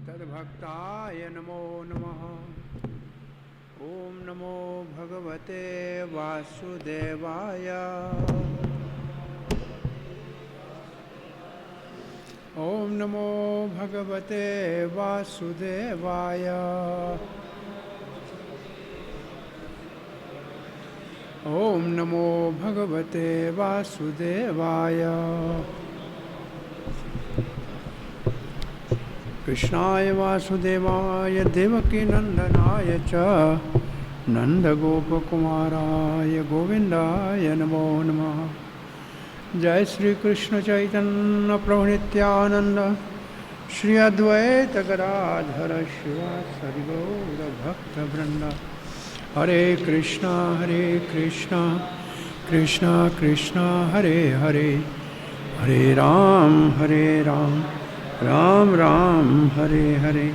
तद्भक्ताय नमो नमः। ओम नमो भगवते वासुदेवाय। ओम नमो भगवते वासुदेवाय। ओम नमो भगवते वासुदेवाय। कृष्णाय वासुदेवाय देवकी नंदनाय च नंदगोपकुमाराय गोविंदाय नमो नमः। जय श्री कृष्ण चैतन्य प्रभु नित्यानंद श्री अद्वैत गदाधर शिवासादि गौर भक्तवृंद। हरे कृष्णा कृष्णा कृष्णा हरे हरे, हरे राम राम राम हरे हरे।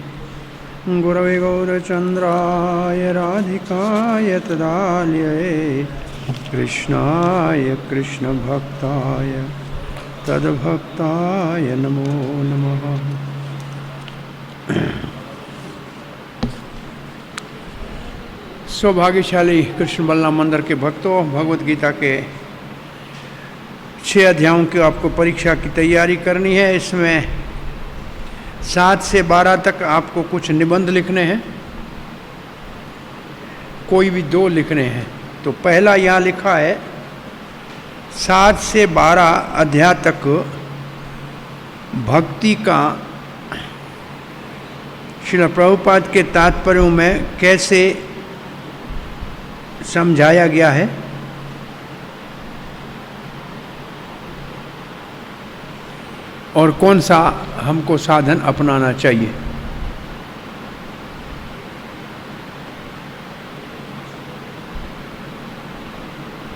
गुरवे गौरचंद्राय राधिकाय तदालये कृष्णाय कृष्ण भक्ताय तद्भक्ताय नमो नमः। सौभाग्यशाली कृष्ण बलराम मंदिर के भक्तों, भगवत गीता के 6 अध्यायों की आपको परीक्षा की तैयारी करनी है। इसमें 7 से 12 तक आपको कुछ निबंध लिखने हैं, कोई भी 2 लिखने हैं। तो पहला यहाँ लिखा है 7 से 12 अध्याय तक भक्ति का श्रील प्रभुपाद के तात्पर्यों में कैसे समझाया गया है। और कौन सा हमको साधन अपनाना चाहिए।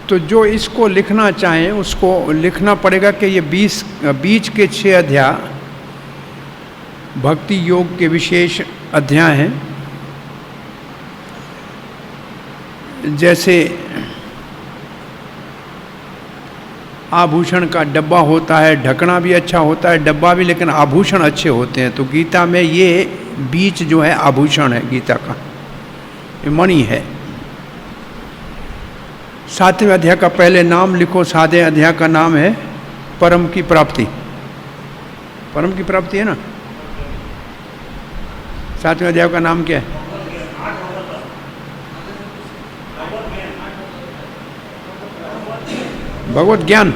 तो जो इसको लिखना चाहें उसको लिखना पड़ेगा कि ये बीच के 6 अध्याय भक्ति योग के विशेष अध्याय हैं। जैसे आभूषण का डब्बा होता है, ढकना भी अच्छा होता है, डब्बा भी, लेकिन आभूषण अच्छे होते हैं। तो गीता में ये बीच जो है आभूषण है गीता का, ये मणि है। 7वें अध्याय का पहले नाम लिखो। 7वें अध्याय का नाम है परम की प्राप्ति। परम की प्राप्ति है ना। 7वें अध्याय का नाम क्या है? भगवत ज्ञान।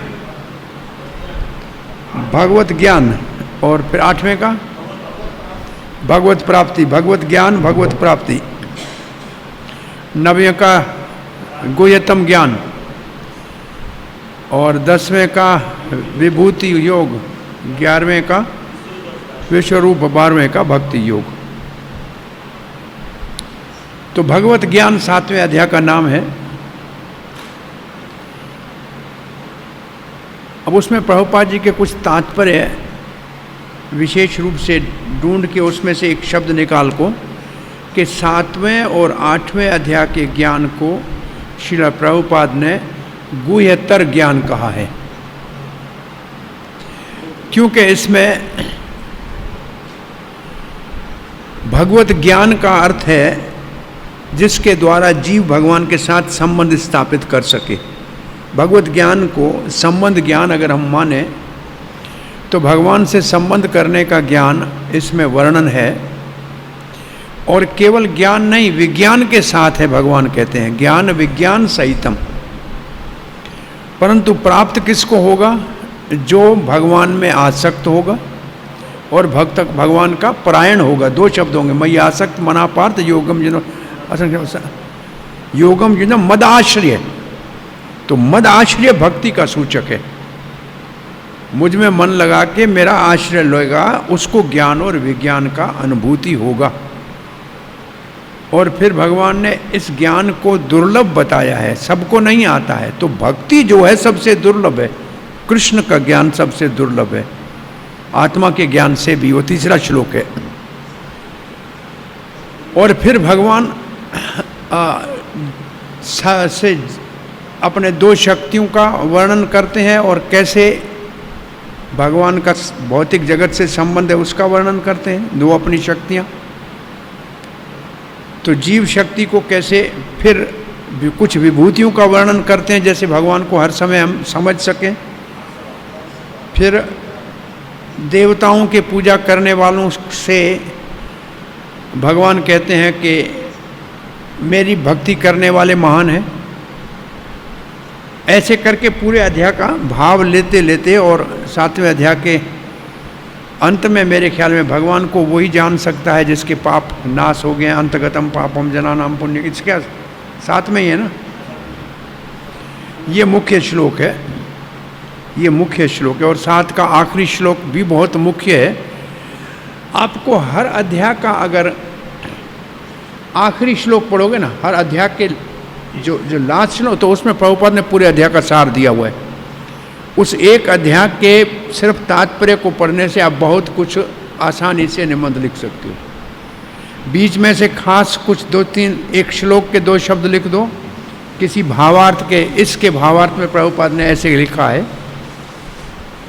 भगवत ज्ञान। और फिर 8वें का भगवत प्राप्ति। भगवत ज्ञान, भगवत प्राप्ति। 9वें का गुह्यतम ज्ञान। और 10वें का विभूति योग। 11वें का विश्वरूप। 12वें का भक्ति योग। तो भगवत ज्ञान 7वें अध्याय का नाम है। अब उसमें प्रभुपाद जी के कुछ तात्पर्य विशेष रूप से ढूंढ के उसमें से एक शब्द निकाल को कि 7वें और 8वें अध्याय के ज्ञान को श्रील प्रभुपाद ने गुह्यतर ज्ञान कहा है। क्योंकि इसमें भगवत ज्ञान का अर्थ है जिसके द्वारा जीव भगवान के साथ संबंध स्थापित कर सके। भगवत ज्ञान को संबंध ज्ञान अगर हम माने तो भगवान से संबंध करने का ज्ञान इसमें वर्णन है। और केवल ज्ञान नहीं, विज्ञान के साथ है। भगवान कहते हैं ज्ञान विज्ञान सहितम। परंतु प्राप्त किसको होगा? जो भगवान में आसक्त होगा और भक्त भगवान का परायण होगा। 2 शब्द होंगे, मयि आसक्त मनापार्थ योगम जिनो योगम जिनो मद आश्रय। तो मद आश्रय भक्ति का सूचक है। मुझ में मन लगा के मेरा आश्रय लेगा, उसको ज्ञान और विज्ञान का अनुभूति होगा। और फिर भगवान ने इस ज्ञान को दुर्लभ बताया है, सबको नहीं आता है। तो भक्ति जो है सबसे दुर्लभ है, कृष्ण का ज्ञान सबसे दुर्लभ है, आत्मा के ज्ञान से भी। वो तीसरा श्लोक है। और फिर भगवान से अपने दो शक्तियों का वर्णन करते हैं और कैसे भगवान का भौतिक जगत से संबंध है उसका वर्णन करते हैं, दो अपनी शक्तियाँ। तो जीव शक्ति को कैसे फिर कुछ विभूतियों का वर्णन करते हैं, जैसे भगवान को हर समय हम समझ सकें। फिर देवताओं के पूजा करने वालों से भगवान कहते हैं कि मेरी भक्ति करने वाले महान हैं। ऐसे करके पूरे अध्याय का भाव लेते लेते और 7वें अध्याय के अंत में मेरे ख्याल में भगवान को वही जान सकता है जिसके पाप नाश हो गए। अंतगतम पापम जनानाम पुण्य, इसके साथ में ही है ना। ये मुख्य श्लोक है, ये मुख्य श्लोक है। और 7 का आखिरी श्लोक भी बहुत मुख्य है। आपको हर अध्याय का अगर आखिरी श्लोक पढ़ोगे ना, हर अध्याय के जो लास्ट श्लोक, तो उसमें प्रभुपाद ने पूरे अध्याय का सार दिया हुआ है। उस एक अध्याय के सिर्फ तात्पर्य को पढ़ने से आप बहुत कुछ आसानी से निबंध लिख सकते हो। बीच में से खास कुछ 2-3 एक श्लोक के 2 शब्द लिख दो किसी भावार्थ के, इसके भावार्थ में प्रभुपाद ने ऐसे लिखा है।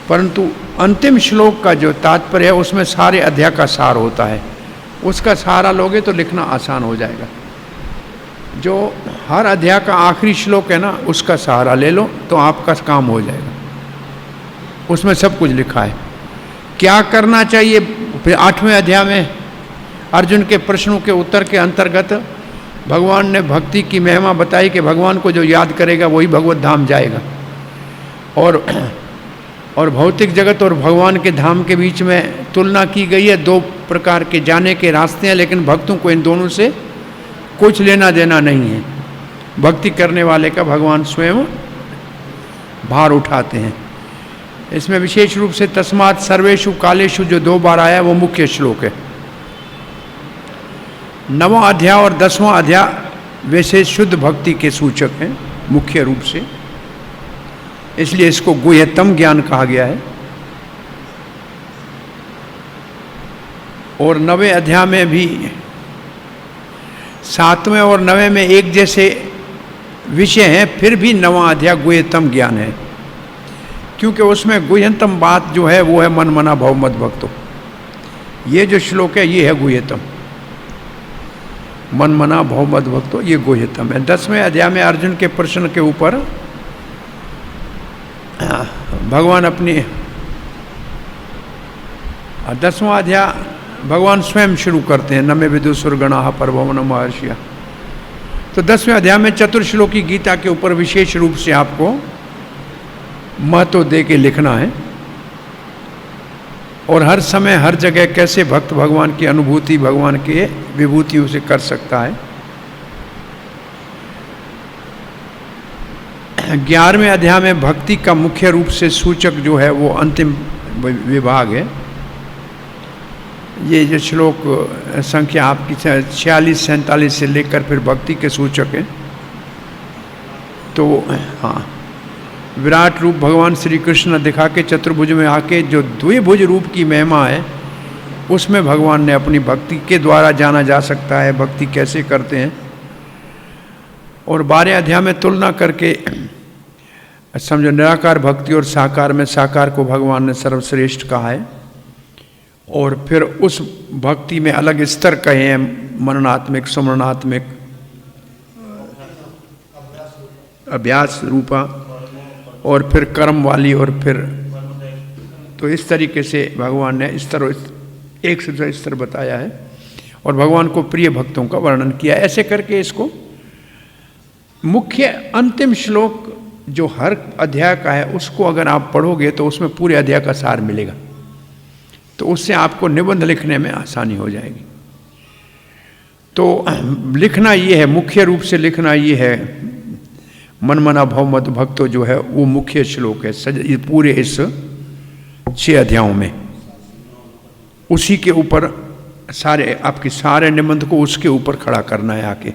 परंतु अंतिम श्लोक का जो तात्पर्य है उसमें सारे अध्याय का सार होता है। उसका सहारा लोगे तो लिखना आसान हो जाएगा। जो हर अध्याय का आखिरी श्लोक है ना, उसका सहारा ले लो तो आपका काम हो जाएगा। उसमें सब कुछ लिखा है, क्या करना चाहिए। फिर 8वें अध्याय में अर्जुन के प्रश्नों के उत्तर के अंतर्गत भगवान ने भक्ति की महिमा बताई कि भगवान को जो याद करेगा वही भगवत धाम जाएगा। और भौतिक जगत और भगवान के धाम के बीच में तुलना की गई है। 2 प्रकार के जाने के रास्ते हैं, लेकिन भक्तों को इन दोनों से कुछ लेना देना नहीं है। भक्ति करने वाले का भगवान स्वयं भार उठाते हैं। इसमें विशेष रूप से तस्मात् सर्वेषु कालेषु जो 2 बार आया वो मुख्य श्लोक है। 9वां अध्याय और 10वां अध्याय वैसे शुद्ध भक्ति के सूचक हैं मुख्य रूप से, इसलिए इसको गुह्यतम ज्ञान कहा गया है। और 9वें अध्याय में भी 7वें और 9वें में एक जैसे विषय हैं, फिर भी 9वां अध्याय गुह्यतम ज्ञान है, क्योंकि उसमें गुह्यतम बात जो है वो है मन मना भव मद भक्तो। ये जो श्लोक है ये है गुह्यतम, मन मना भव मद भक्तो, ये गुह्यतम है। 10वें अध्याय में अर्जुन के प्रश्न के ऊपर भगवान अपनी 10वां अध्याय भगवान स्वयं शुरू करते हैं, नमे विदुषुर गणाः परभवम महर्षिया। तो 10वें अध्याय में चतुर्श्लोकी गीता के ऊपर विशेष रूप से आपको महत्व दे के लिखना है। और हर समय हर जगह कैसे भक्त भगवान की अनुभूति भगवान के विभूतियों से कर सकता है। 11वें अध्याय में भक्ति का मुख्य रूप से सूचक जो है वो अंतिम विभाग है। ये जो श्लोक संख्या आपकी 46-47 से लेकर फिर भक्ति के सूचक हैं। तो हाँ, विराट रूप भगवान श्री कृष्ण दिखा के चतुर्भुज में आके जो द्विभुज रूप की महिमा है उसमें भगवान ने अपनी भक्ति के द्वारा जाना जा सकता है भक्ति कैसे करते हैं। और 12वें अध्याय में तुलना करके समझो निराकार भक्ति और साकार में साकार को भगवान ने सर्वश्रेष्ठ कहा है। और फिर उस भक्ति में अलग स्तर कहे हैं, मननात्मिक, सुमरणात्मिक, अभ्यास रूपा और फिर कर्म वाली, और फिर तो इस तरीके से भगवान ने स्तर एक से स्तर बताया है और भगवान को प्रिय भक्तों का वर्णन किया। ऐसे करके इसको मुख्य अंतिम श्लोक जो हर अध्याय का है उसको अगर आप पढ़ोगे तो उसमें पूरे अध्याय का सार मिलेगा, तो उससे आपको निबंध लिखने में आसानी हो जाएगी। तो लिखना ये है, मुख्य रूप से लिखना ये है, मन मना भव मद भक्तो जो है वो मुख्य श्लोक है ये पूरे इस 6 अध्यायों में। उसी के ऊपर सारे आपके सारे निबंध को उसके ऊपर खड़ा करना है आके,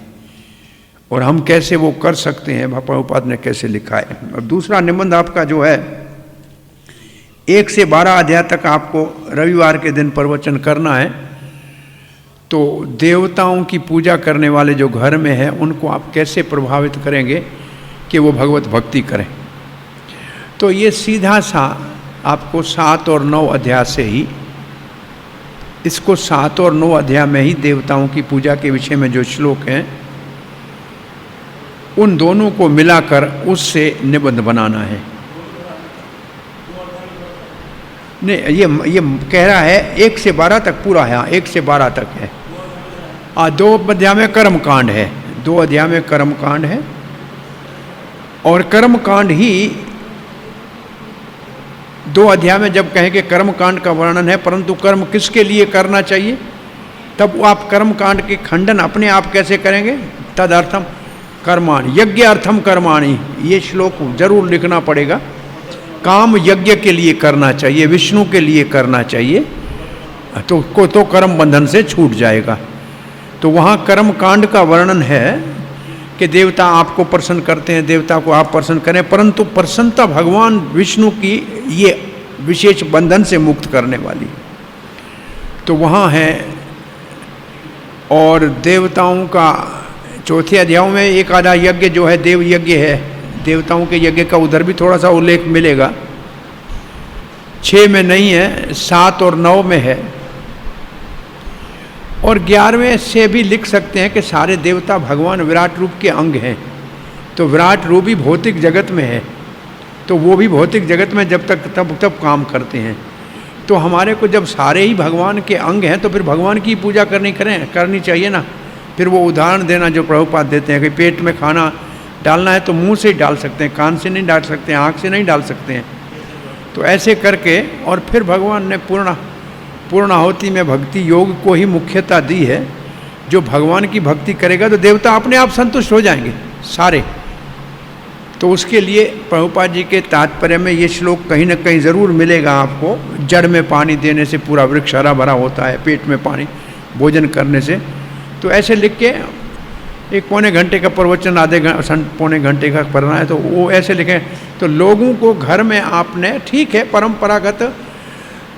और हम कैसे वो कर सकते हैं, प्रभुपाद ने कैसे लिखा है। और दूसरा निबंध आपका जो है 1 से 12 अध्याय तक आपको रविवार के दिन प्रवचन करना है। तो देवताओं की पूजा करने वाले जो घर में हैं उनको आप कैसे प्रभावित करेंगे कि वो भगवत भक्ति करें। तो ये सीधा सा आपको 7 और 9 अध्याय से ही, इसको 7 और 9 अध्याय में ही देवताओं की पूजा के विषय में जो श्लोक हैं उन दोनों को मिलाकर उससे निबंध बनाना है। नहीं, ये कह रहा है 1 से 12 तक पूरा है। 1 से 12 तक है। 2 अध्याय में कर्म कांड है, 2 अध्याय में कर्म कांड है। और कर्म कांड ही 2 अध्याय में जब कहें कि कर्म कांड का वर्णन है, परंतु कर्म किसके लिए करना चाहिए, तब आप कर्म कांड के खंडन अपने आप कैसे करेंगे। तदर्थम कर्माणि यज्ञ अर्थम कर्माणि, ये श्लोक जरूर लिखना पड़ेगा। काम यज्ञ के लिए करना चाहिए, विष्णु के लिए करना चाहिए, तो कर्म बंधन से छूट जाएगा। तो वहाँ कर्म कांड का वर्णन है कि देवता आपको प्रसन्न करते हैं, देवता को आप प्रसन्न करें, परंतु प्रसन्नता भगवान विष्णु की ये विशेष बंधन से मुक्त करने वाली, तो वहाँ है। और देवताओं का 4 अध्याय में एक आधा यज्ञ जो है देव यज्ञ है, देवताओं के यज्ञ का उधर भी थोड़ा सा उल्लेख मिलेगा। 6 में नहीं है, 7 और 9 में है। और 11वें से भी लिख सकते हैं कि सारे देवता भगवान विराट रूप के अंग हैं। तो विराट रूप भी भौतिक जगत में है, तो वो भी भौतिक जगत में जब तक तब काम करते हैं। तो हमारे को जब सारे ही भगवान के अंग हैं तो फिर भगवान की पूजा करनी चाहिए ना। फिर वो उदाहरण देना जो प्रभुपाद देते हैं कि पेट में खाना डालना है तो मुंह से ही डाल सकते हैं, कान से नहीं डाल सकते हैं, आँख से नहीं डाल सकते हैं। तो ऐसे करके और फिर भगवान ने पूर्णाहुति में भक्ति योग को ही मुख्यता दी है। जो भगवान की भक्ति करेगा तो देवता अपने आप संतुष्ट हो जाएंगे सारे। तो उसके लिए प्रभुपाद जी के तात्पर्य में ये श्लोक कहीं ना कहीं ज़रूर मिलेगा आपको। जड़ में पानी देने से पूरा वृक्ष हरा भरा होता है, पेट में पानी भोजन करने से। तो ऐसे लिख के 1 घंटे का प्रवचन पौने घंटे का पढ़ना है, तो वो ऐसे लिखें। तो लोगों को घर में आपने, ठीक है परंपरागत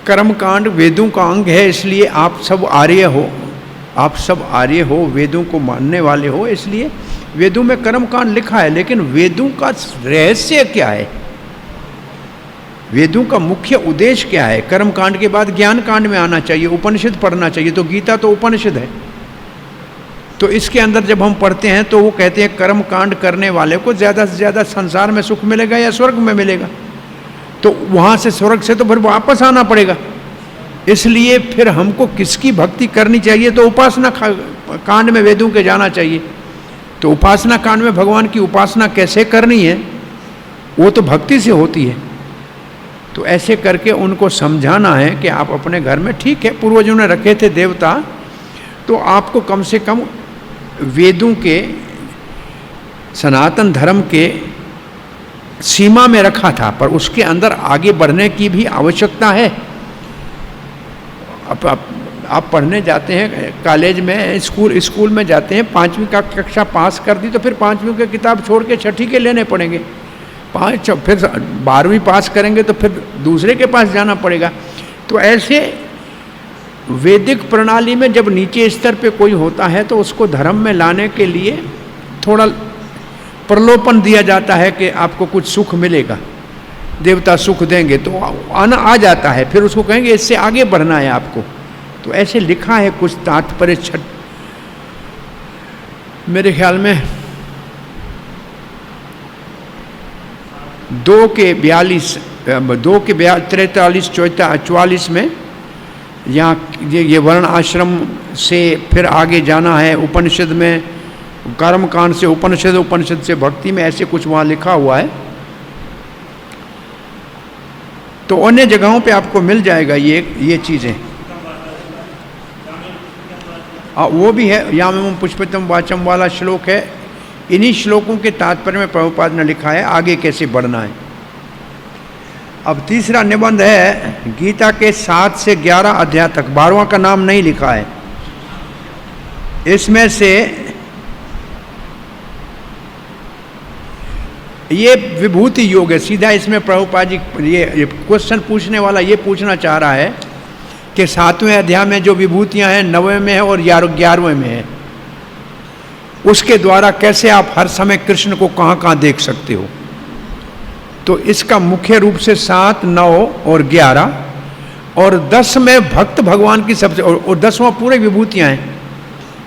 कर्मकांड वेदों का अंग है, इसलिए आप सब आर्य हो, वेदों को मानने वाले हो, इसलिए वेदों में कर्मकांड लिखा है। लेकिन वेदों का रहस्य क्या है, वेदों का मुख्य उद्देश्य क्या है। कर्मकांड के बाद ज्ञान कांड में आना चाहिए, उपनिषद पढ़ना चाहिए। तो गीता तो उपनिषद है। तो इसके अंदर जब हम पढ़ते हैं तो वो कहते हैं कर्म कांड करने वाले को ज़्यादा से ज़्यादा संसार में सुख मिलेगा या स्वर्ग में मिलेगा। तो वहाँ से स्वर्ग से तो फिर वापस आना पड़ेगा। इसलिए फिर हमको किसकी भक्ति करनी चाहिए, तो उपासना कांड में वेदों के जाना चाहिए। तो उपासना कांड में भगवान की उपासना कैसे करनी है वो तो भक्ति से होती है। तो ऐसे करके उनको समझाना है कि आप अपने घर में, ठीक है पूर्वजों ने रखे थे देवता, तो आपको कम से कम वेदों के सनातन धर्म के सीमा में रखा था, पर उसके अंदर आगे बढ़ने की भी आवश्यकता है। आप पढ़ने जाते हैं कॉलेज में, स्कूल में जाते हैं, 5वीं का कक्षा पास कर दी तो फिर 5वीं की किताब छोड़ के 6ठी के लेने पड़ेंगे। फिर 12वीं पास करेंगे तो फिर दूसरे के पास जाना पड़ेगा। तो ऐसे वैदिक प्रणाली में जब नीचे स्तर पे कोई होता है तो उसको धर्म में लाने के लिए थोड़ा प्रलोभन दिया जाता है कि आपको कुछ सुख मिलेगा, देवता सुख देंगे, तो आना आ जाता है। फिर उसको कहेंगे इससे आगे बढ़ना है आपको। तो ऐसे लिखा है कुछ तात्पर्य मेरे ख्याल में 2 के 43, 44 में यहाँ ये वर्ण आश्रम से फिर आगे जाना है। उपनिषद में कर्म कांड से उपनिषद से भक्ति में, ऐसे कुछ वहाँ लिखा हुआ है। तो अन्य जगहों पे आपको मिल जाएगा ये चीज़ें। वो भी है, यामम पुष्पितम वाचम वाला श्लोक है इन्हीं श्लोकों के तात्पर्य में प्रभुपाद ने लिखा है आगे कैसे बढ़ना है। अब तीसरा निबंध है गीता के 7 से 11 अध्याय तक। 12वां का नाम नहीं लिखा है। इसमें से ये विभूति योग है। सीधा इसमें प्रभुपाद जी ये क्वेश्चन पूछने वाला ये पूछना चाह रहा है कि 7वें अध्याय में जो विभूतियां हैं 9वें में है और 11वें में है, उसके द्वारा कैसे आप हर समय कृष्ण को कहाँ कहाँ देख सकते हो। तो इसका मुख्य रूप से 7, 9 और 11 और 10 में भक्त भगवान की सबसे और 10वां पूरे विभूतियां हैं।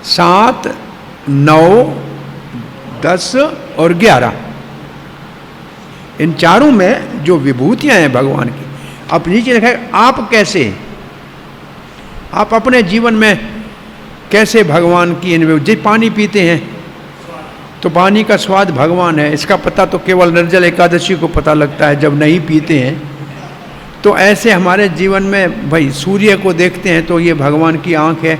7, 9, 10 और 11 इन चारों में जो विभूतियां हैं भगवान की। अब नीचे लिखा है आप कैसे, आप अपने जीवन में कैसे भगवान की इन जब पानी पीते हैं तो पानी का स्वाद भगवान है, इसका पता तो केवल निर्जल एकादशी को पता लगता है जब नहीं पीते हैं। तो ऐसे हमारे जीवन में भाई सूर्य को देखते हैं तो ये भगवान की आंख है।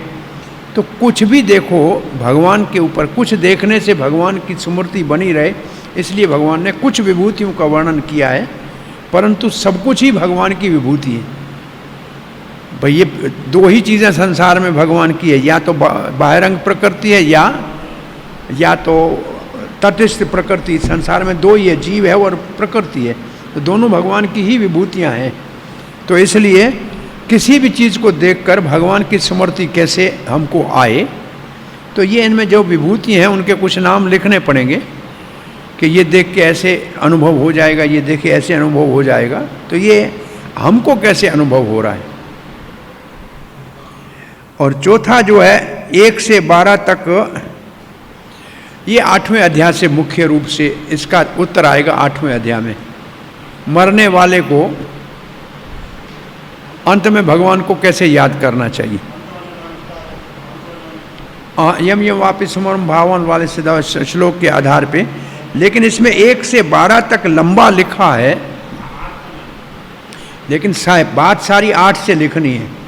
तो कुछ भी देखो भगवान के ऊपर, कुछ देखने से भगवान की स्मृति बनी रहे, इसलिए भगवान ने कुछ विभूतियों का वर्णन किया है, परंतु सब कुछ ही भगवान की विभूति है। भाई ये 2 ही चीज़ें संसार में भगवान की है, या तो बाह्यरंग प्रकृति है या तो तटस्थ प्रकृति। संसार में 2 ही है, जीव है और प्रकृति है। तो दोनों भगवान की ही विभूतियां हैं। तो इसलिए किसी भी चीज़ को देखकर भगवान की स्मृति कैसे हमको आए, तो ये इनमें जो विभूति हैं उनके कुछ नाम लिखने पड़ेंगे कि ये देख के ऐसे अनुभव हो जाएगा, ये देखे ऐसे अनुभव हो जाएगा। तो ये हमको कैसे अनुभव हो रहा है। और चौथा जो है 1 से 12 तक, ये 8वें अध्याय से मुख्य रूप से इसका उत्तर आएगा। 8वें अध्याय में मरने वाले को अंत में भगवान को कैसे याद करना चाहिए। यम यम वापिस समरम भावन वाले श्लोक के आधार पे, लेकिन इसमें 1 से 12 तक लंबा लिखा है, लेकिन बात सारी 8 से लिखनी है।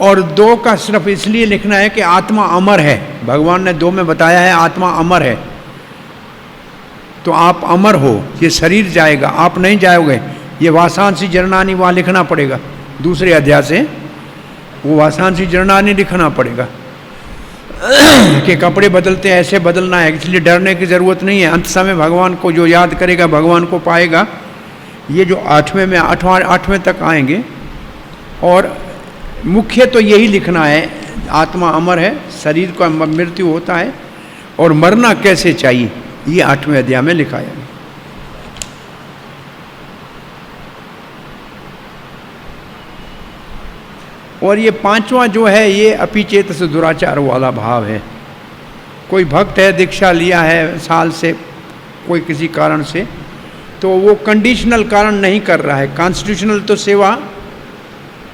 और 2 का सिर्फ इसलिए लिखना है कि आत्मा अमर है। भगवान ने 2 में बताया है आत्मा अमर है, तो आप अमर हो, ये शरीर जाएगा, आप नहीं जाओगे। ये वासांसी जरनानी वहाँ लिखना पड़ेगा। दूसरे अध्याय से वो वासांसी जरनानी लिखना पड़ेगा कि कपड़े बदलते हैं, ऐसे बदलना है, इसलिए डरने की ज़रूरत नहीं है। अंत समय भगवान को जो याद करेगा भगवान को पाएगा। ये जो 8वें में 8वें तक आएंगे। और मुख्य तो यही लिखना है, आत्मा अमर है, शरीर का मृत्यु होता है और मरना कैसे चाहिए, ये 8वें अध्याय में लिखा है। और ये 5वां जो है ये अपिचेत से दुराचार वाला भाव है। कोई भक्त है, दीक्षा लिया है साल से कोई किसी कारण से, तो वो कंडीशनल कारण नहीं कर रहा है। कॉन्स्टिट्यूशनल तो सेवा,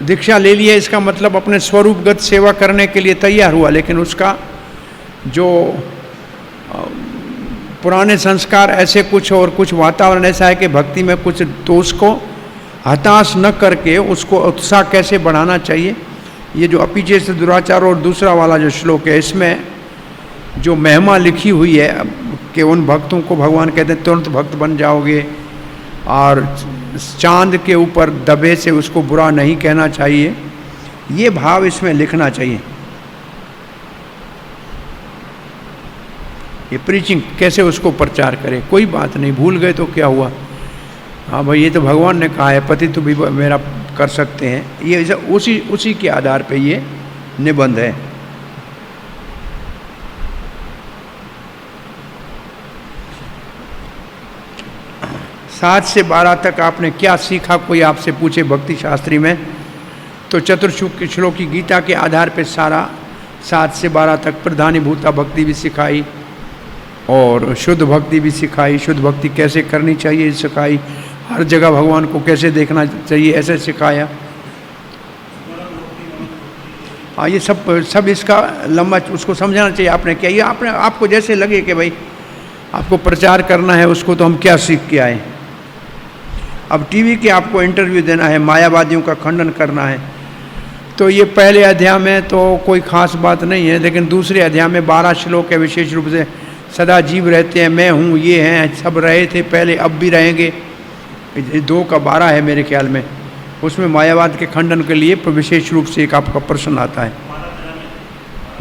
दीक्षा ले लिया, इसका मतलब अपने स्वरूपगत सेवा करने के लिए तैयार हुआ, लेकिन उसका जो पुराने संस्कार ऐसे कुछ और कुछ वातावरण ऐसा है कि भक्ति में कुछ, तो उसको हताश न करके उसको उत्साह कैसे बढ़ाना चाहिए। ये जो अपिचेत से दुराचार और दूसरा वाला जो श्लोक है, इसमें जो महिमा लिखी हुई है कि उन भक्तों को भगवान कहते हैं तुरंत भक्त बन जाओगे, और चांद के ऊपर दबे से उसको बुरा नहीं कहना चाहिए, ये भाव इसमें लिखना चाहिए। ये प्रीचिंग कैसे उसको प्रचार करे, कोई बात नहीं, भूल गए तो क्या हुआ। हाँ भाई, ये तो भगवान ने कहा है, पति तो भी मेरा कर सकते हैं। ये उसी के आधार पे ये निबंध है। सात से 12 तक आपने क्या सीखा, कोई आपसे पूछे भक्ति शास्त्री में, तो चतुर्श्लोक श्लोक की गीता के आधार पे सारा 7 से 12 तक प्रधानीभूता भक्ति भी सिखाई और शुद्ध भक्ति भी सिखाई। शुद्ध भक्ति कैसे करनी चाहिए सिखाई, हर जगह भगवान को कैसे देखना चाहिए ऐसे सिखाया। हाँ, ये सब इसका लंबा उसको समझाना चाहिए आपने क्या। ये आपको जैसे लगे कि भाई आपको प्रचार करना है, उसको तो हम क्या सीख के आए। अब टीवी के आपको इंटरव्यू देना है, मायावादियों का खंडन करना है, तो ये पहले अध्याय में तो कोई खास बात नहीं है, लेकिन दूसरे अध्याय में 12 श्लोक है विशेष रूप से सदा जीव रहते हैं, मैं हूँ, ये हैं, सब रहे थे पहले, अब भी रहेंगे। 2 का 12 है मेरे ख्याल में। उसमें मायावाद के खंडन के लिए विशेष रूप से एक आपका प्रश्न आता है।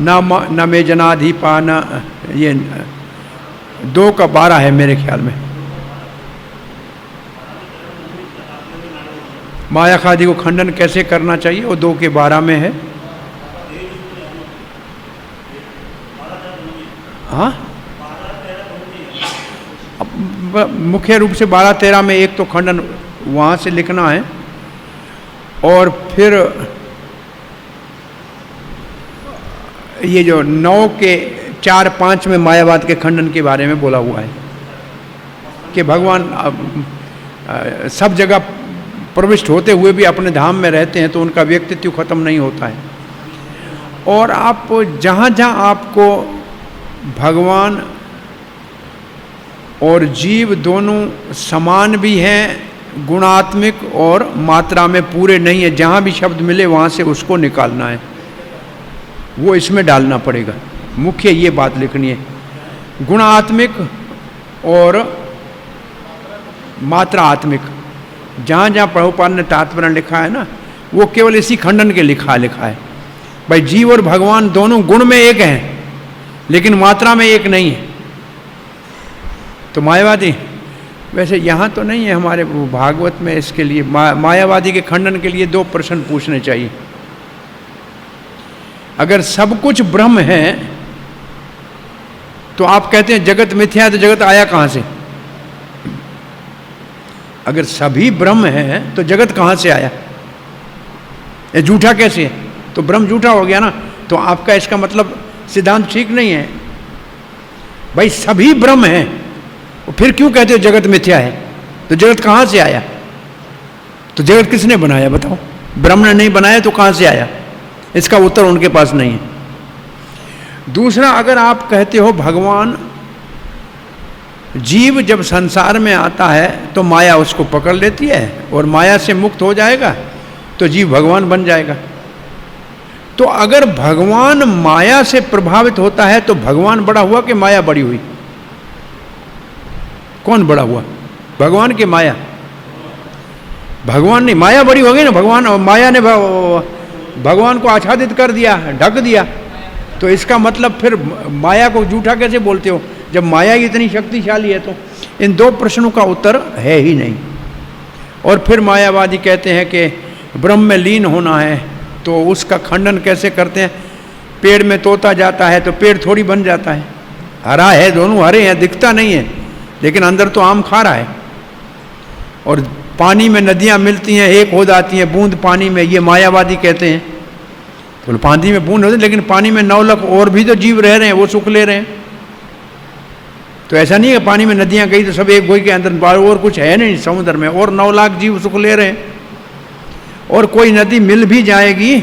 न मे जनाधिपा न, ये 2 का 12 है मेरे ख्याल में। माया खादी को खंडन कैसे करना चाहिए वो 2 के 12 में है। हाँ, मुख्य रूप से 12-13 में एक तो खंडन वहाँ से लिखना है, और फिर ये जो 9 के 4-5 में मायावाद के खंडन के बारे में बोला हुआ है कि भगवान सब जगह प्रविष्ट होते हुए भी अपने धाम में रहते हैं, तो उनका व्यक्तित्व खत्म नहीं होता है। और आप जहाँ जहाँ आपको भगवान और जीव दोनों समान भी हैं, गुणात्मक और मात्रा में पूरे नहीं है, जहाँ भी शब्द मिले वहाँ से उसको निकालना है, वो इसमें डालना पड़ेगा। मुख्य ये बात लिखनी है, गुणात्मक और मात्रात्मक। जहाँ जहाँ प्रभुपाद ने तात्पर्य लिखा है ना, वो केवल इसी खंडन के लिखा है। भाई जीव और भगवान दोनों गुण में एक हैं, लेकिन मात्रा में एक नहीं है। तो मायावादी वैसे यहाँ तो नहीं है हमारे भागवत में, इसके लिए मायावादी के खंडन के लिए 2 प्रश्न पूछने चाहिए। अगर सब कुछ ब्रह्म है तो आप कहते हैं जगत मिथ्या है, तो जगत आया कहाँ से? अगर सभी ब्रह्म है तो जगत कहाँ से आया? ये झूठा कैसे है? तो ब्रह्म झूठा हो गया ना। तो आपका इसका मतलब सिद्धांत ठीक नहीं है। भाई सभी ब्रह्म हैं, फिर क्यों कहते हो जगत मिथ्या है? तो जगत कहाँ से आया? तो जगत किसने बनाया बताओ? ब्रह्म ने नहीं बनाया तो कहाँ से आया? इसका उत्तर उनके पास नहीं है। दूसरा, अगर आप कहते हो भगवान, जीव जब संसार में आता है तो माया उसको पकड़ लेती है और माया से मुक्त हो जाएगा तो जीव भगवान बन जाएगा। तो अगर भगवान माया से प्रभावित होता है तो भगवान बड़ा हुआ कि माया बड़ी हुई? कौन बड़ा हुआ? भगवान की माया? भगवान नहीं, माया बड़ी हो गई ना। भगवान और माया ने भगवान को आच्छादित कर दिया, ढक दिया। तो इसका मतलब फिर माया को झूठा कैसे बोलते हो जब माया इतनी शक्तिशाली है? तो इन 2 प्रश्नों का उत्तर है ही नहीं। और फिर मायावादी कहते हैं कि ब्रह्म में लीन होना है, तो उसका खंडन कैसे करते हैं? पेड़ में तोता जाता है तो पेड़ थोड़ी बन जाता है। हरा है, दोनों हरे हैं, दिखता नहीं है, लेकिन अंदर तो आम खा रहा है। और पानी में नदियाँ मिलती हैं, एक हो जाती हैं बूंद पानी में, ये मायावादी कहते हैं। तो पानी में बूंद होती है, लेकिन पानी में 9 लाख और भी तो जीव रह रहे हैं, वो सुख ले रहे हैं। तो ऐसा नहीं है पानी में नदियाँ गई तो सब एक गोई के अंदर, और कुछ है नहीं समुद्र में, और 9 लाख जीव सुख ले रहे हैं। और कोई नदी मिल भी जाएगी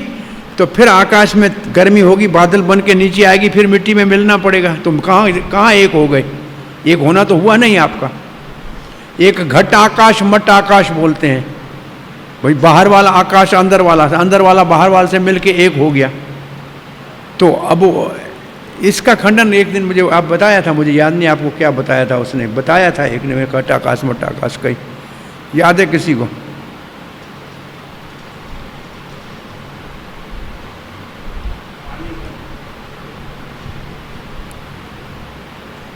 तो फिर आकाश में गर्मी होगी, बादल बन के नीचे आएगी, फिर मिट्टी में मिलना पड़ेगा। तुम कहाँ एक हो गए? एक होना तो हुआ नहीं आपका। एक घट आकाश मट आकाश बोलते हैं। भाई बाहर वाला आकाश अंदर वाला बाहर वाले से मिलके एक हो गया। तो अब इसका खंडन एक दिन मुझे आप बताया था, मुझे याद नहीं आपको क्या बताया था। उसने बताया था एक ने, घट आकाश मट आकाश, कहीं याद है किसी को?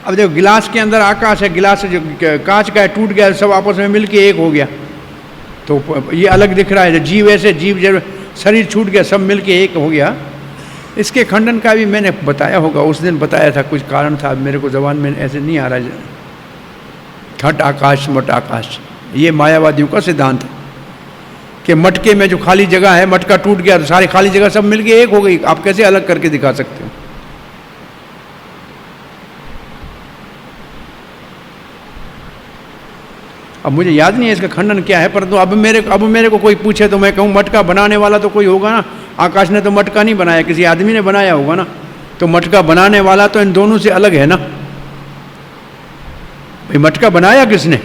अब देखो गिलास के अंदर आकाश है, गिलास जो कांच का है टूट गया, सब आपस में मिलके एक हो गया, तो ये अलग दिख रहा है। जीव ऐसे, जीव जब शरीर छूट गया सब मिलके एक हो गया। इसके खंडन का भी मैंने बताया होगा, उस दिन बताया था, कुछ कारण था मेरे को जबान में ऐसे नहीं आ रहा। घट आकाश मट आकाश, ये मायावादियों का सिद्धांत है कि मटके में जो खाली जगह है, मटका टूट गया तो सारी खाली जगह सब मिलके एक हो गई। आप कैसे अलग करके दिखा सकते हो? अब मुझे याद नहीं है इसका खंडन क्या है, परंतु अब मेरे को कोई पूछे तो मैं कहूँ मटका बनाने वाला तो कोई होगा ना। आकाश ने तो मटका नहीं बनाया, किसी आदमी ने बनाया होगा ना। तो मटका बनाने वाला तो इन दोनों से अलग है ना। भाई मटका बनाया किसने?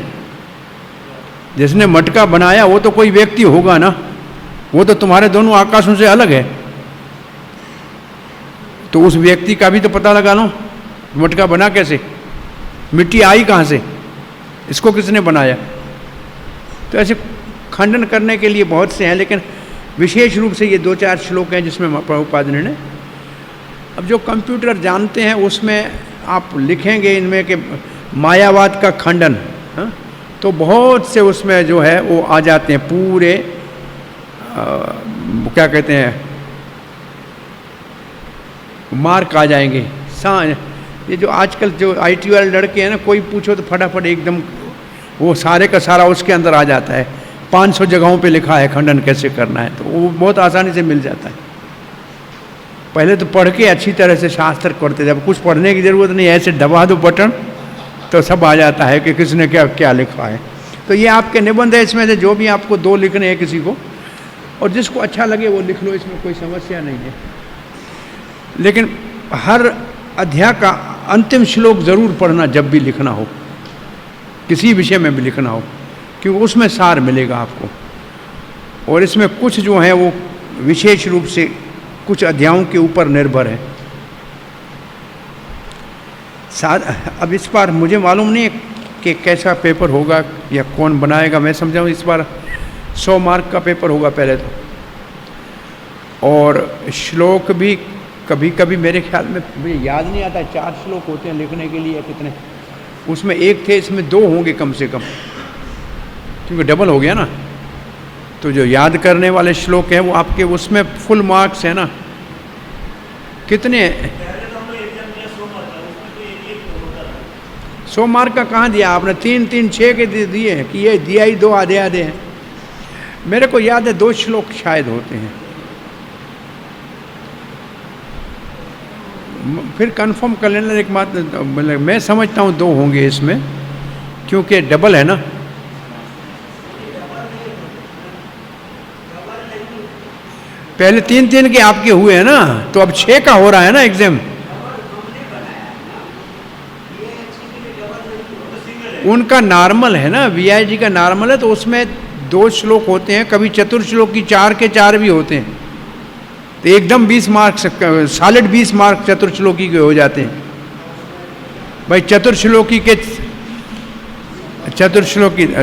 जिसने मटका बनाया वो तो कोई व्यक्ति होगा ना। वो तो तुम्हारे दोनों आकाशों से अलग है। तो उस व्यक्ति का भी तो पता लगा लो, मटका बना कैसे, मिट्टी आई कहाँ से, इसको किसने बनाया। तो ऐसे खंडन करने के लिए बहुत से हैं, लेकिन विशेष रूप से ये 2-4 श्लोक हैं जिसमें प्रभुपाद ने। अब जो कंप्यूटर जानते हैं उसमें आप लिखेंगे इनमें कि मायावाद का खंडन, हाँ? तो बहुत से उसमें जो है वो आ जाते हैं पूरे क्या कहते हैं, मार्क आ जाएंगे। ये जो आजकल जो IT वाले लड़के हैं ना, कोई पूछो तो फटाफट एकदम वो सारे का सारा उसके अंदर आ जाता है। 500 जगहों पे लिखा है खंडन कैसे करना है, तो वो बहुत आसानी से मिल जाता है। पहले तो पढ़ के अच्छी तरह से शास्त्र करते थे, अब कुछ पढ़ने की ज़रूरत नहीं, ऐसे दबा दो बटन तो सब आ जाता है कि किसने क्या क्या लिखा है। तो ये आपके निबंध है, इसमें से जो भी आपको 2 लिखने हैं किसी को, और जिसको अच्छा लगे वो लिख लो, इसमें कोई समस्या नहीं है। लेकिन हर अध्याय का अंतिम श्लोक ज़रूर पढ़ना जब भी लिखना हो, किसी विषय में भी लिखना हो, क्योंकि उसमें सार मिलेगा आपको। और इसमें कुछ जो है वो विशेष रूप से कुछ अध्यायों के ऊपर निर्भर है। अब इस बार मुझे मालूम नहीं है कि कैसा पेपर होगा या कौन बनाएगा। मैं समझाऊँ इस बार 100 मार्क का पेपर होगा पहले तो, और श्लोक भी कभी कभी मेरे ख्याल में मुझे याद नहीं आता 4 श्लोक होते हैं लिखने के लिए, कितने उसमें 1 थे, इसमें 2 होंगे कम से कम, क्योंकि डबल हो गया ना। तो जो याद करने वाले श्लोक हैं वो आपके उसमें फुल मार्क्स है ना। कितने 100 मार्क का कहाँ दिया आपने? 3-3, 6 के दिए हैं कि ये दिया ही 2 आधे आधे हैं। मेरे को याद है 2 श्लोक शायद होते हैं, फिर कंफर्म कर लेना। एक बात मैं समझता हूँ 2 होंगे इसमें, क्योंकि डबल है ना। पहले 3-3 के आपके हुए हैं ना, तो अब 6 का हो रहा है ना एग्जाम। उनका नॉर्मल है ना, VIG का नॉर्मल है, तो उसमें 2 श्लोक होते हैं, कभी चतुर्श्लोक की 4 के 4 भी होते हैं। तो एकदम 20 मार्क, सॉलिड 20 मार्क चतुर्श्लोकी के हो जाते हैं। भाई चतुर्श्लोकी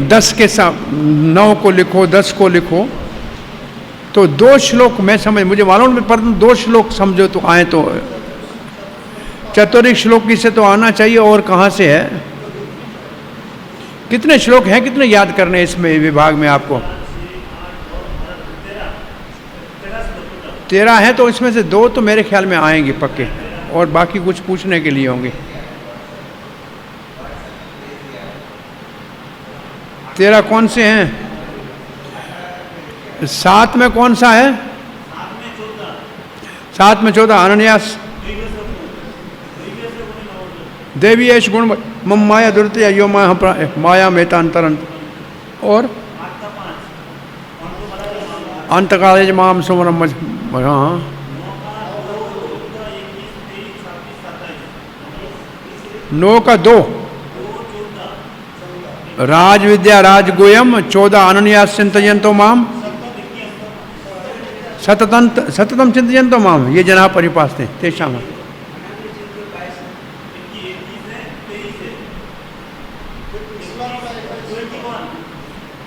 10 के 9 को लिखो, 10 को लिखो, तो 2 श्लोक मैं समझ, मुझे मालूम नहीं, पर 2 श्लोक समझो तो आए। तो चतुर्थ श्लोकी से तो आना चाहिए, और कहाँ से है? कितने श्लोक हैं, कितने याद करने इसमें विभाग में आपको? 13 है, तो इसमें से 2 तो मेरे ख्याल में आएंगे पक्के, और बाकी कुछ पूछने के लिए होंगे। 13 कौन से हैं? 7 में कौन सा है? 7 में 14 अनन्यास देवी यश गुण मम माया दुर्तया यो माया मेतांतरन, और अंतकाले माम सुमरम। हाँ, 9 का 2 राज विद्या राजगोयम, 14 अनन्यास चिंतयन्तो माम सततम चिंतयन्तो माम, ये जना परिपास्ते तेषाम।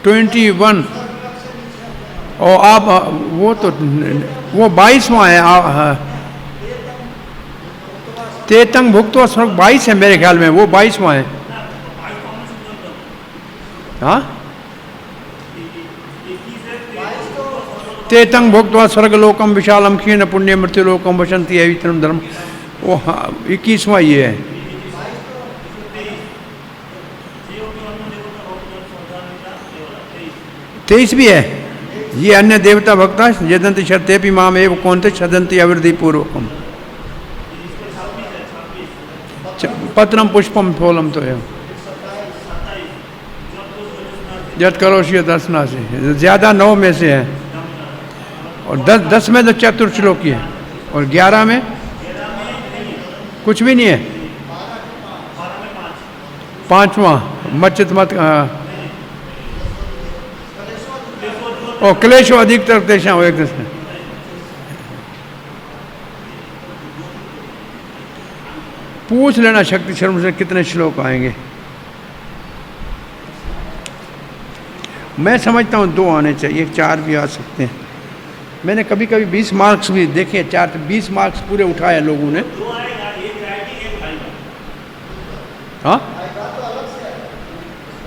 21 और आप वो 22वां है। तेतंग भुक्तो स्वर्ग 22 है मेरे ख्याल में, वो 22वां है। हाँ, तेतंग भुक्त्वा स्वर्गलोकम विशालम क्षीण पुण्य मृत्युलोकम वसंती एवित्रम धर्म, वो 21वां ये है। तेईस भी है, ये अन्य देवता भक्ता यदंति शर्तेपि माम एव कौनते छदंति अवृद्धि पूर्वकम। पत्रम पुष्पम फूलम तो है जट करोशीय दर्शना से ज़्यादा 9 में से है, और 10 में तो चतुर्श्लोकी है, और 11 में कुछ भी नहीं है। 5वां मच्चित मत और क्लेशो अधिकतर तेषां वैयक्तिक। पूछ लेना शक्ति शर्म से कितने श्लोक आएंगे। मैं समझता हूँ 2 आने चाहिए, 4 भी आ सकते हैं। मैंने कभी कभी 20 मार्क्स भी देखे, 4 20 मार्क्स पूरे उठाए लोगों ने। हाँ,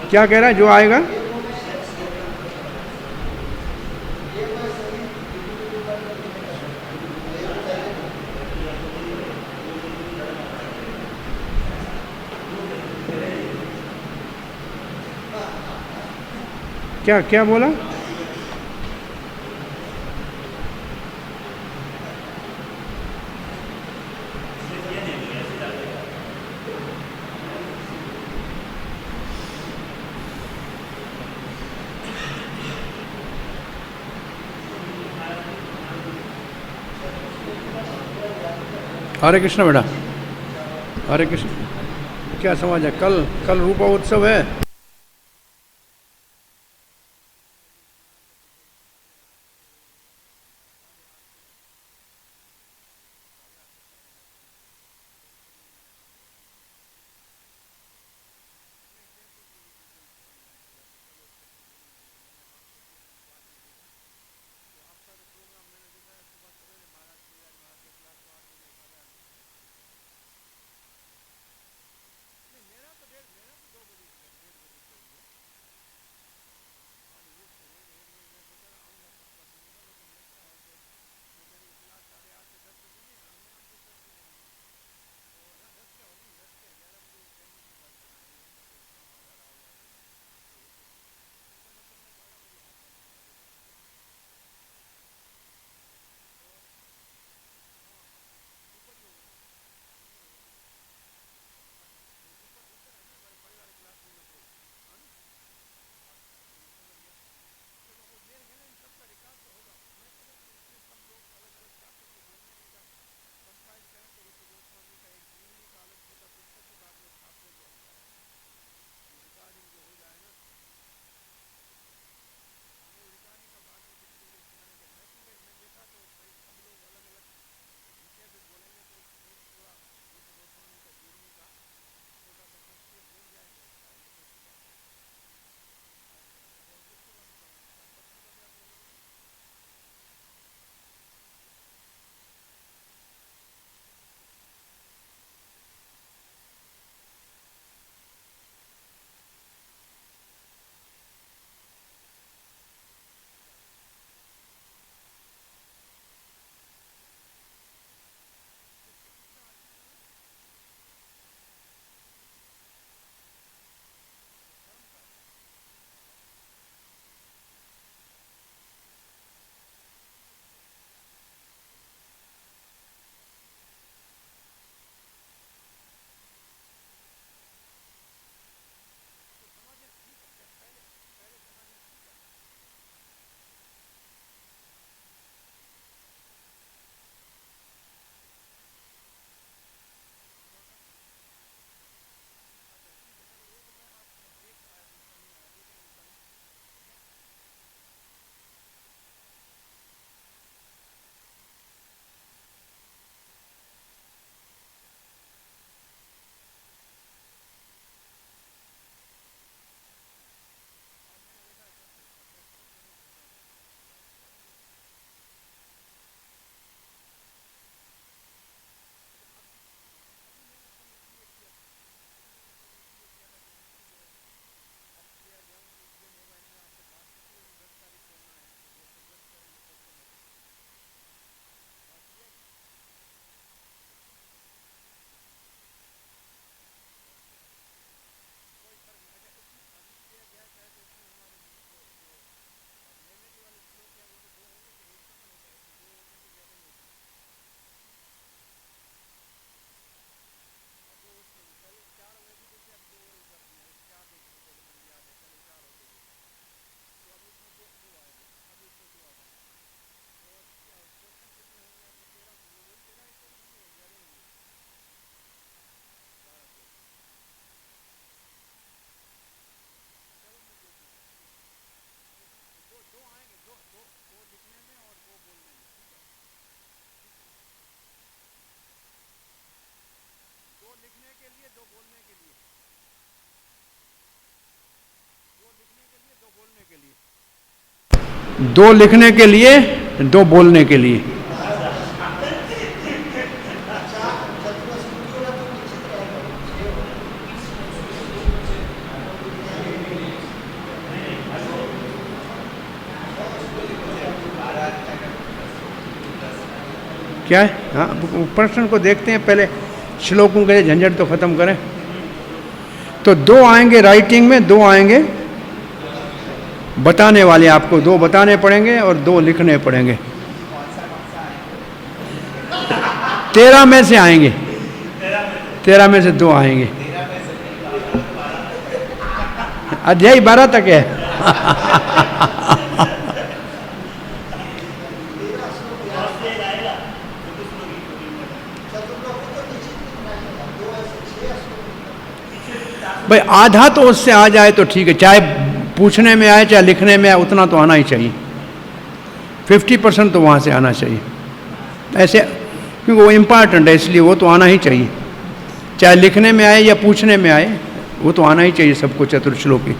क्या कह रहा है जो आएगा? क्या क्या बोला? हरे कृष्ण बेटा, हरे कृष्ण। क्या समझ है? कल कल रूपा उत्सव है। दो लिखने के लिए, दो बोलने के लिए। क्या है? हाँ, प्रश्न को देखते हैं पहले, श्लोकों के झंझट तो खत्म करें। तो दो आएंगे राइटिंग में, दो आएंगे बताने वाले, आपको दो बताने पड़ेंगे और दो लिखने पड़ेंगे। 13 में से आएंगे, 13 में से दो आएंगे। अध्याय 12 तक है। भाई आधा तो उससे आ जाए तो ठीक है, चाहे पूछने में आए चाहे लिखने में आए, उतना तो आना ही चाहिए। 50% तो वहाँ से आना चाहिए ऐसे, क्योंकि वो इम्पॉर्टेंट है, इसलिए वो तो आना ही चाहिए। चाहे लिखने में आए या पूछने में आए, वो तो आना ही चाहिए सबको चतुर्श्लोकी।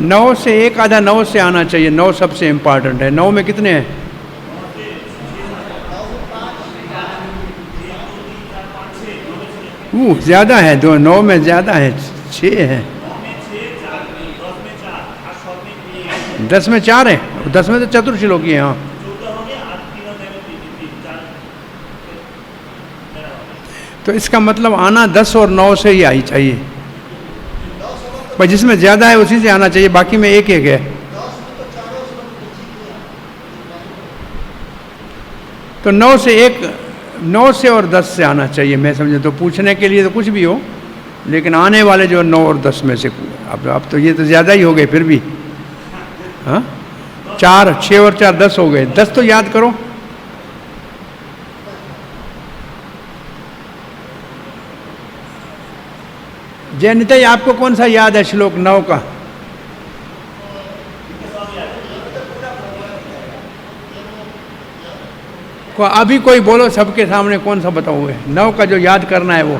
नौ से एक आधा, 9 से आना चाहिए। 9 सबसे इम्पॉर्टेंट है। 9 में कितने हैं? ज़्यादा है, 2 9 में ज़्यादा है, 6 है। 10 में 4 है, 10 में तो चतुर्श्लोकी है। हाँ, तो इसका मतलब आना 10 और 9 से ही आई चाहिए। पर जिसमें ज़्यादा है उसी से आना चाहिए, बाकी में एक एक है। तो 9 से एक, 9 से और 10 से आना चाहिए, मैं समझे। तो पूछने के लिए तो कुछ भी हो, लेकिन आने वाले जो 9 और 10 में से, अब तो ये तो ज़्यादा ही हो गए फिर भी। हाँ, 4, 6 और 4 10 हो गए। 10 तो याद करो। जयनिता, आपको कौन सा याद है श्लोक 9 का? अभी कोई बोलो सबके सामने, कौन सा बताओगे 9 का जो याद करना है वो?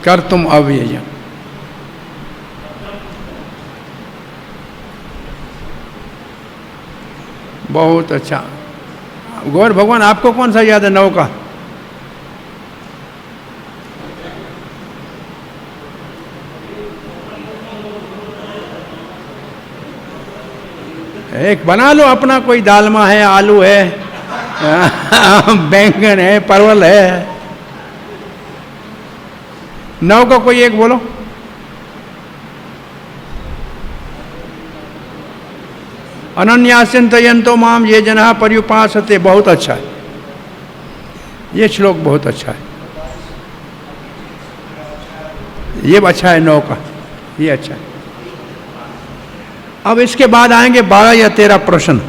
कर तुम अव्यय। बहुत अच्छा। गौर भगवान, आपको कौन सा याद है 9 का? एक बना लो अपना, कोई दालमा है, आलू है, बैंगन है, परवल है। 9 का कोई एक बोलो। अनन्यास्यन्तयन्तो माम ये जना पर्युपासते। बहुत अच्छा है ये श्लोक, बहुत अच्छा है ये, अच्छा है 9 का, ये अच्छा है। अब इसके बाद आएंगे 12 या 13 प्रश्न।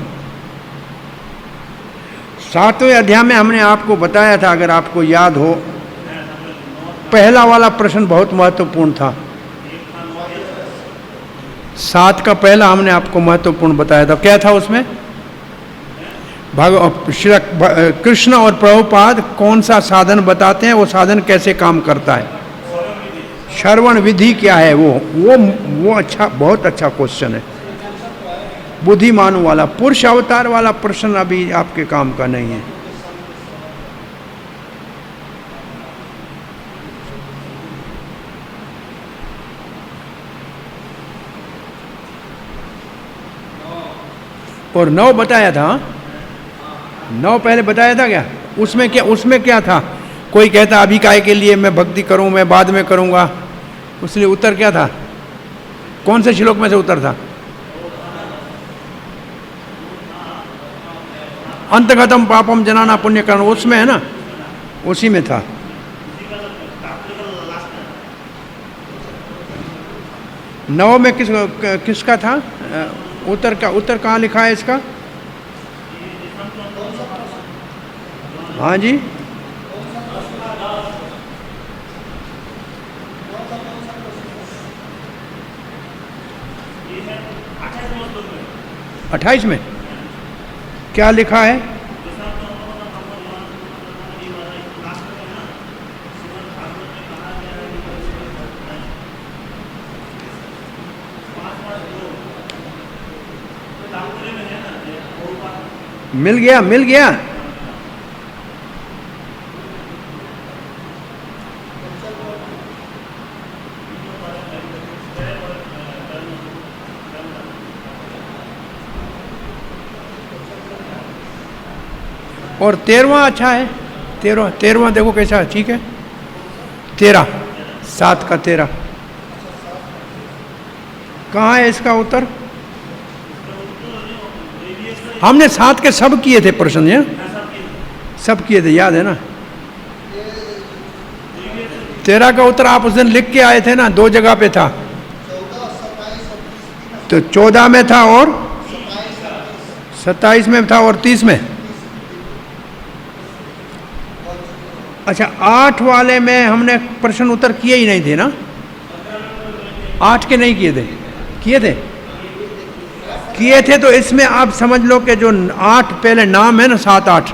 7वें अध्याय में हमने आपको बताया था, अगर आपको याद हो, पहला वाला प्रश्न बहुत महत्वपूर्ण था। 7 का पहला हमने आपको महत्वपूर्ण बताया था। क्या था उसमें? कृष्ण और प्रभुपाद कौन सा साधन बताते हैं, वो साधन कैसे काम करता है, श्रवण विधि क्या है, वो अच्छा, बहुत अच्छा क्वेश्चन है। बुद्धिमानों वाला, पुरुष अवतार वाला प्रश्न अभी आपके काम का नहीं है। और 9 बताया था, 9 पहले बताया था क्या? उसमें क्या था? कोई कहता अभी काय के लिए मैं भक्ति करूं, मैं बाद में करूंगा, उसलिए उत्तर क्या था? कौन से श्लोक में से उत्तर था? अंतगतम पापम जनाना पुण्य कर्म, उसमें है ना, उसी में था। नौ में किसका था? उत्तर कहाँ लिखा है इसका? हाँ जी, अट्ठाईस में क्या लिखा है? मिल गया, मिल गया। और 13वां अच्छा है। 13वां देखो कैसा है, ठीक है। 13, 7 का 13 कहाँ है इसका उत्तर? हमने 7 के सब किए थे प्रश्न, ये सब किए थे, याद है ना? 13 का उत्तर आप उस दिन लिख के आए थे ना, 2 जगह पे था। तो 14 में था और 27 में था और 30 में। अच्छा, 8 वाले में हमने प्रश्न उत्तर किए ही नहीं थे ना? 8 के नहीं किए थे? किए थे, किए थे। तो इसमें आप समझ लो कि जो 8 पहले नाम है ना, 7 8,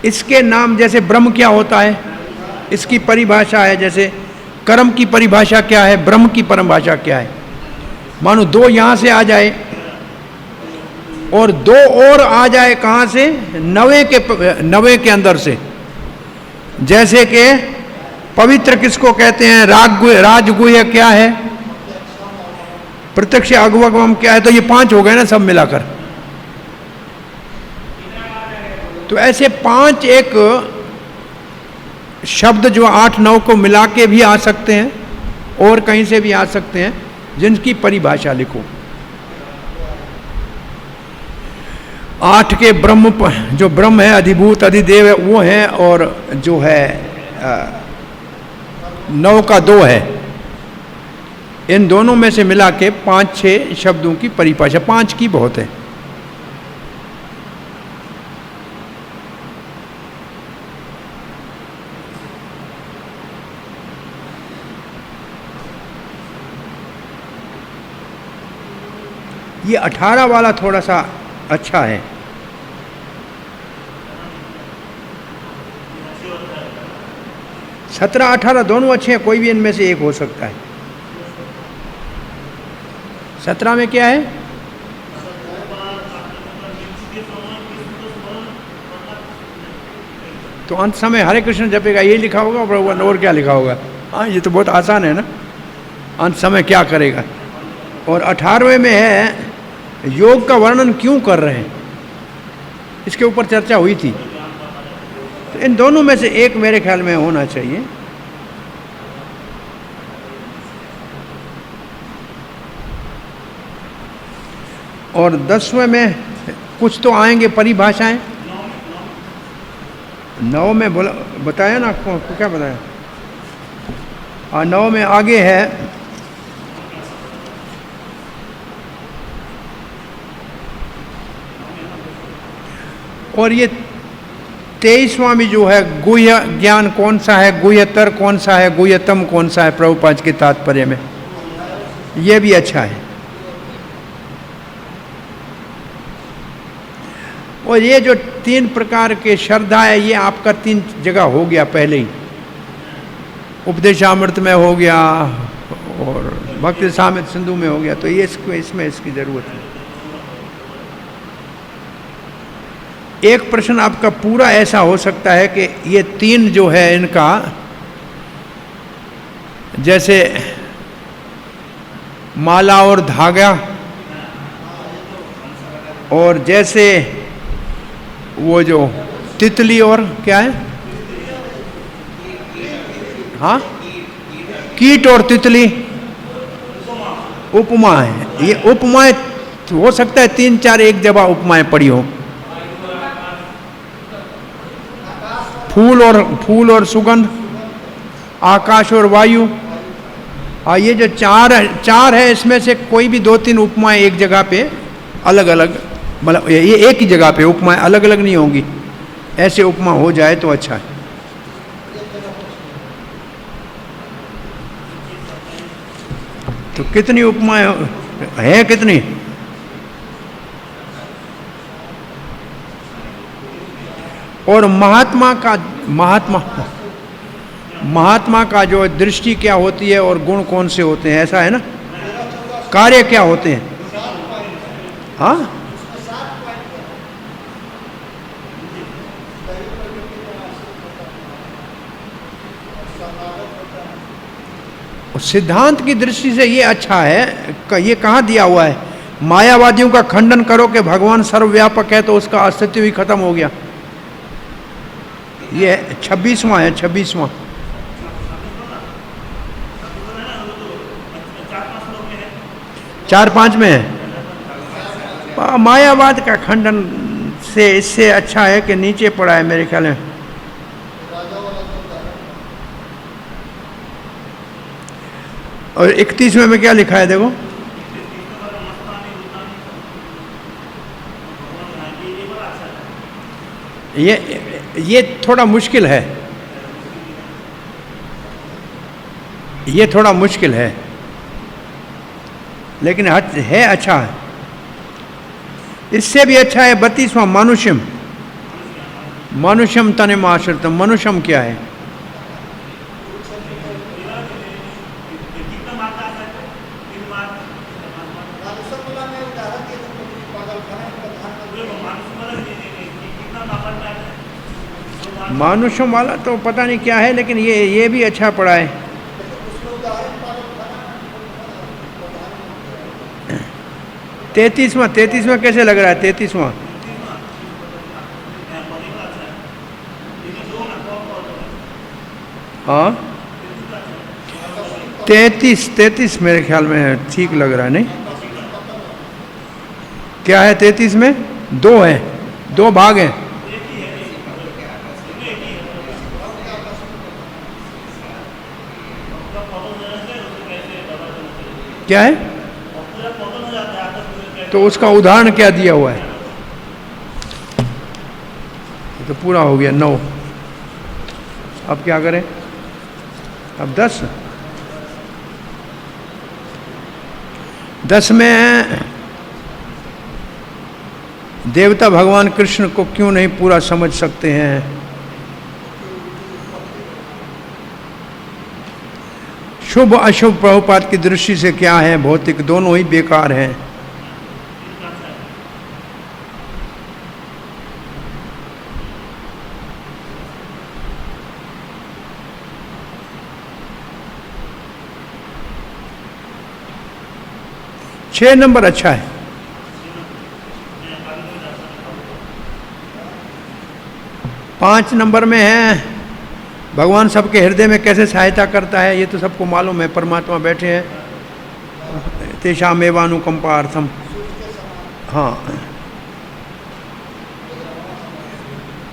इसके नाम, जैसे ब्रह्म क्या होता है, इसकी परिभाषा है। जैसे कर्म की परिभाषा क्या है, ब्रह्म की परिभाषा क्या है। मानो 2 यहाँ से आ जाए और 2 और आ जाए, कहाँ से? 9 के अंदर से। जैसे कि पवित्र किसको कहते हैं? राजगुह्य क्या है? प्रत्यक्ष अगवगम क्या है? तो ये 5 हो गए ना सब मिलाकर। तो ऐसे 5 एक शब्द जो 8 9 को मिला के भी आ सकते हैं और कहीं से भी आ सकते हैं, जिनकी परिभाषा लिखो। 8 के ब्रह्म, जो ब्रह्म है, अधिभूत अधिदेव है, वो है। और जो है 9 का 2 है। इन दोनों में से मिला के 5-6 शब्दों की परिभाषा, 5 की बहुत है। ये 18 वाला थोड़ा सा अच्छा है। सत्रह 18 दोनों अच्छे हैं, कोई भी इनमें से एक हो सकता है। 17 में क्या है? तो अंत समय हरे कृष्ण जपेगा, ये लिखा होगा भगवान, और क्या लिखा होगा? हाँ, ये तो बहुत आसान है ना। अंत समय क्या करेगा? और 18वें में है योग का वर्णन क्यों कर रहे हैं, इसके ऊपर चर्चा हुई थी। तो इन दोनों में से एक मेरे ख्याल में होना चाहिए। और 10वें में कुछ तो आएंगे परिभाषाएं। 9 में बोला, बताया ना आपको, क्या बताया? और 9 में आगे है और ये 23वां भी जो है, गुह्य ज्ञान कौन सा है, गुह्यतर कौन सा है, गुह्यतम कौन सा है, प्रभुपाद के तात्पर्य में, ये भी अच्छा है। और ये जो 3 प्रकार के श्रद्धा है, ये आपका 3 जगह हो गया पहले ही। उपदेशामृत में हो गया और भक्ति सामित सिंधु में हो गया। तो ये इसमें इसकी जरूरत है। एक प्रश्न आपका पूरा ऐसा हो सकता है कि ये 3 जो है इनका, जैसे माला और धागा, और जैसे वो जो तितली और क्या है, हाँ, कीट और तितली, उपमा है। ये उपमाएं हो सकता है 3-4 एक जगह उपमाएं पड़ी हो। फूल और सुगंध, आकाश और वायु, और ये जो चार है इसमें से कोई भी 2-3 उपमाएं एक जगह पे अलग अलग, मतलब ये एक ही जगह पे उपमाएं अलग अलग नहीं होंगी, ऐसे उपमा हो जाए तो अच्छा है। तो कितनी उपमाएं हैं, कितनी? और महात्मा का जो दृष्टि क्या होती है और गुण कौन से होते हैं, ऐसा है ना? कार्य क्या होते हैं? हाँ, सिद्धांत की दृष्टि से ये अच्छा है। ये कहाँ दिया हुआ है? मायावादियों का खंडन करो कि भगवान सर्वव्यापक है तो उसका अस्तित्व ही खत्म हो गया। ये 26वां है, 26वां। चार पांच में है। मायावाद का खंडन से इससे अच्छा है कि नीचे पड़ा है मेरे ख्याल में। और 31वें में क्या लिखा है देखो, ये थोड़ा मुश्किल है, ये थोड़ा मुश्किल है, लेकिन है अच्छा है। इससे भी अच्छा है 32वां, मनुष्यम। मनुष्यम तनिम आश्रितम। मनुष्यम क्या है? मानुषम वाला तो पता नहीं क्या है, लेकिन ये भी अच्छा पड़ा है। तैतीसवां कैसे लग रहा है? 33वां हाँ, 33 मेरे ख्याल में ठीक लग रहा है। नहीं, क्या है 33 में? 2 है, 2 भाग हैं। क्या है? तो उसका उदाहरण क्या दिया हुआ है? तो पूरा हो गया 9। अब क्या करें? अब 10 में देवता भगवान कृष्ण को क्यों नहीं पूरा समझ सकते हैं? शुभ अशुभ प्रभुपाद की दृष्टि से क्या है? भौतिक दोनों ही बेकार हैं। छह नंबर अच्छा है। पांच नंबर में है भगवान सबके हृदय में कैसे सहायता करता है। ये तो सबको मालूम है, परमात्मा बैठे हैं तेषाम एवानुकंपार्थम। हाँ,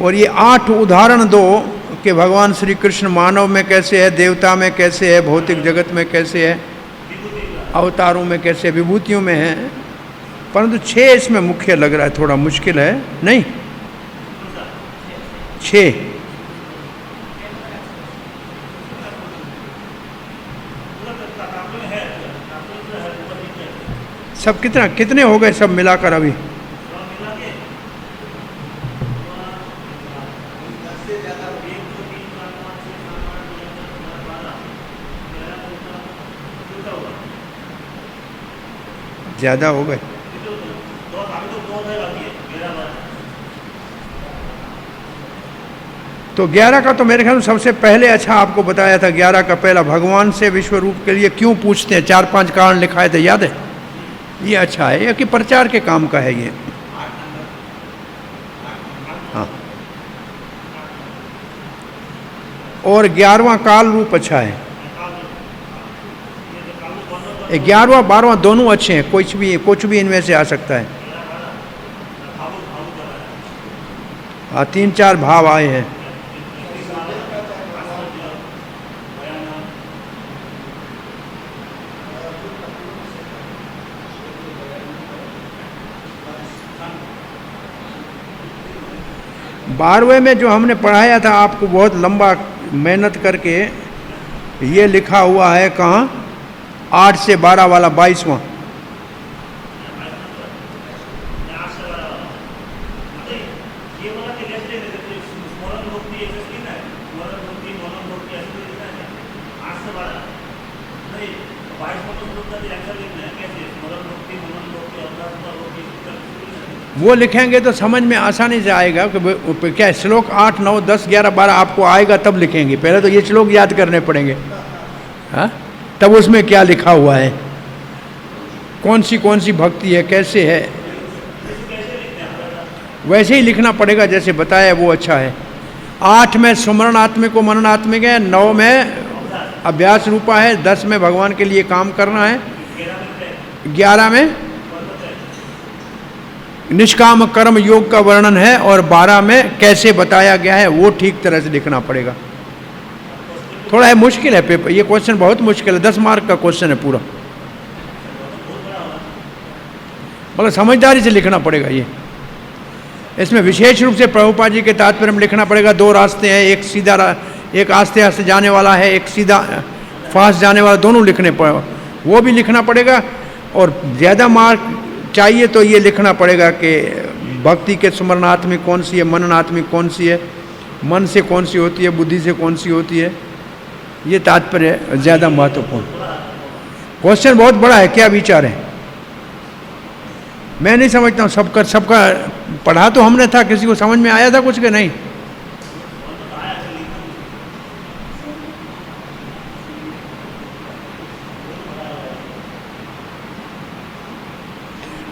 और ये 8 उदाहरण दो कि भगवान श्री कृष्ण मानव में कैसे है, देवता में कैसे है, भौतिक जगत में कैसे है, अवतारों में कैसे, विभूतियों में है। परंतु 6 इसमें मुख्य लग रहा है, थोड़ा मुश्किल है। नहीं, 6 सब कितने हो गए सब मिलाकर अभी? ज्यादा हो गए। तो 11 का तो मेरे ख्याल में सबसे पहले अच्छा आपको बताया था। 11 का पहला, भगवान से विश्व रूप के लिए क्यों पूछते हैं, 4-5 कारण लिखाए थे, याद है? ये अच्छा है, ये कि प्रचार के काम का है ये। हाँ, और 11वां काल रूप अच्छा है। 11वां 12वां दोनों अच्छे हैं, कुछ भी इनमें से आ सकता है। हाँ, 3-4 भाव आए हैं। 12वें में जो हमने पढ़ाया था आपको बहुत लंबा मेहनत करके, ये लिखा हुआ है कहाँ, 8 से 12 वाला 22वां। वो लिखेंगे तो समझ में आसानी से आएगा कि क्या श्लोक 8, 9, 10, 11, 12 आपको आएगा तब लिखेंगे। पहले तो ये श्लोक याद करने पड़ेंगे, हाँ, तब उसमें क्या लिखा हुआ है, कौन सी भक्ति है, कैसे है, वैसे ही लिखना पड़ेगा जैसे बताया, वो अच्छा है। 8 में सुमरणात्मिक को मननात्मिक है, 9 में अभ्यास रूपा है, 10 में भगवान के लिए काम करना है, 11 में निष्काम कर्म योग का वर्णन है, और 12 में कैसे बताया गया है वो ठीक तरह से लिखना पड़ेगा। थोड़ा है मुश्किल है पेपर, ये क्वेश्चन बहुत मुश्किल है, 10 मार्क का क्वेश्चन है पूरा, मतलब समझदारी से लिखना पड़ेगा ये। इसमें विशेष रूप से प्रभुपाद जी के तात्पर्य में लिखना पड़ेगा। 2 रास्ते हैं, एक सीधा, एक आस्ते आस्ते जाने वाला है, एक सीधा फास्ट जाने वाला, दोनों लिखने पड़ेगा, वो भी लिखना पड़ेगा। और ज़्यादा मार्क चाहिए तो ये लिखना पड़ेगा कि भक्ति के स्मरणात्मिक कौन सी है, मननात्मिक कौन सी है, मन से कौन सी होती है, बुद्धि से कौन सी होती है, ये तात्पर्य ज़्यादा महत्वपूर्ण। क्वेश्चन बहुत बड़ा है, क्या विचार है? मैं नहीं समझता हूँ, सबका पढ़ा तो हमने था, किसी को समझ में आया था कुछ के नहीं?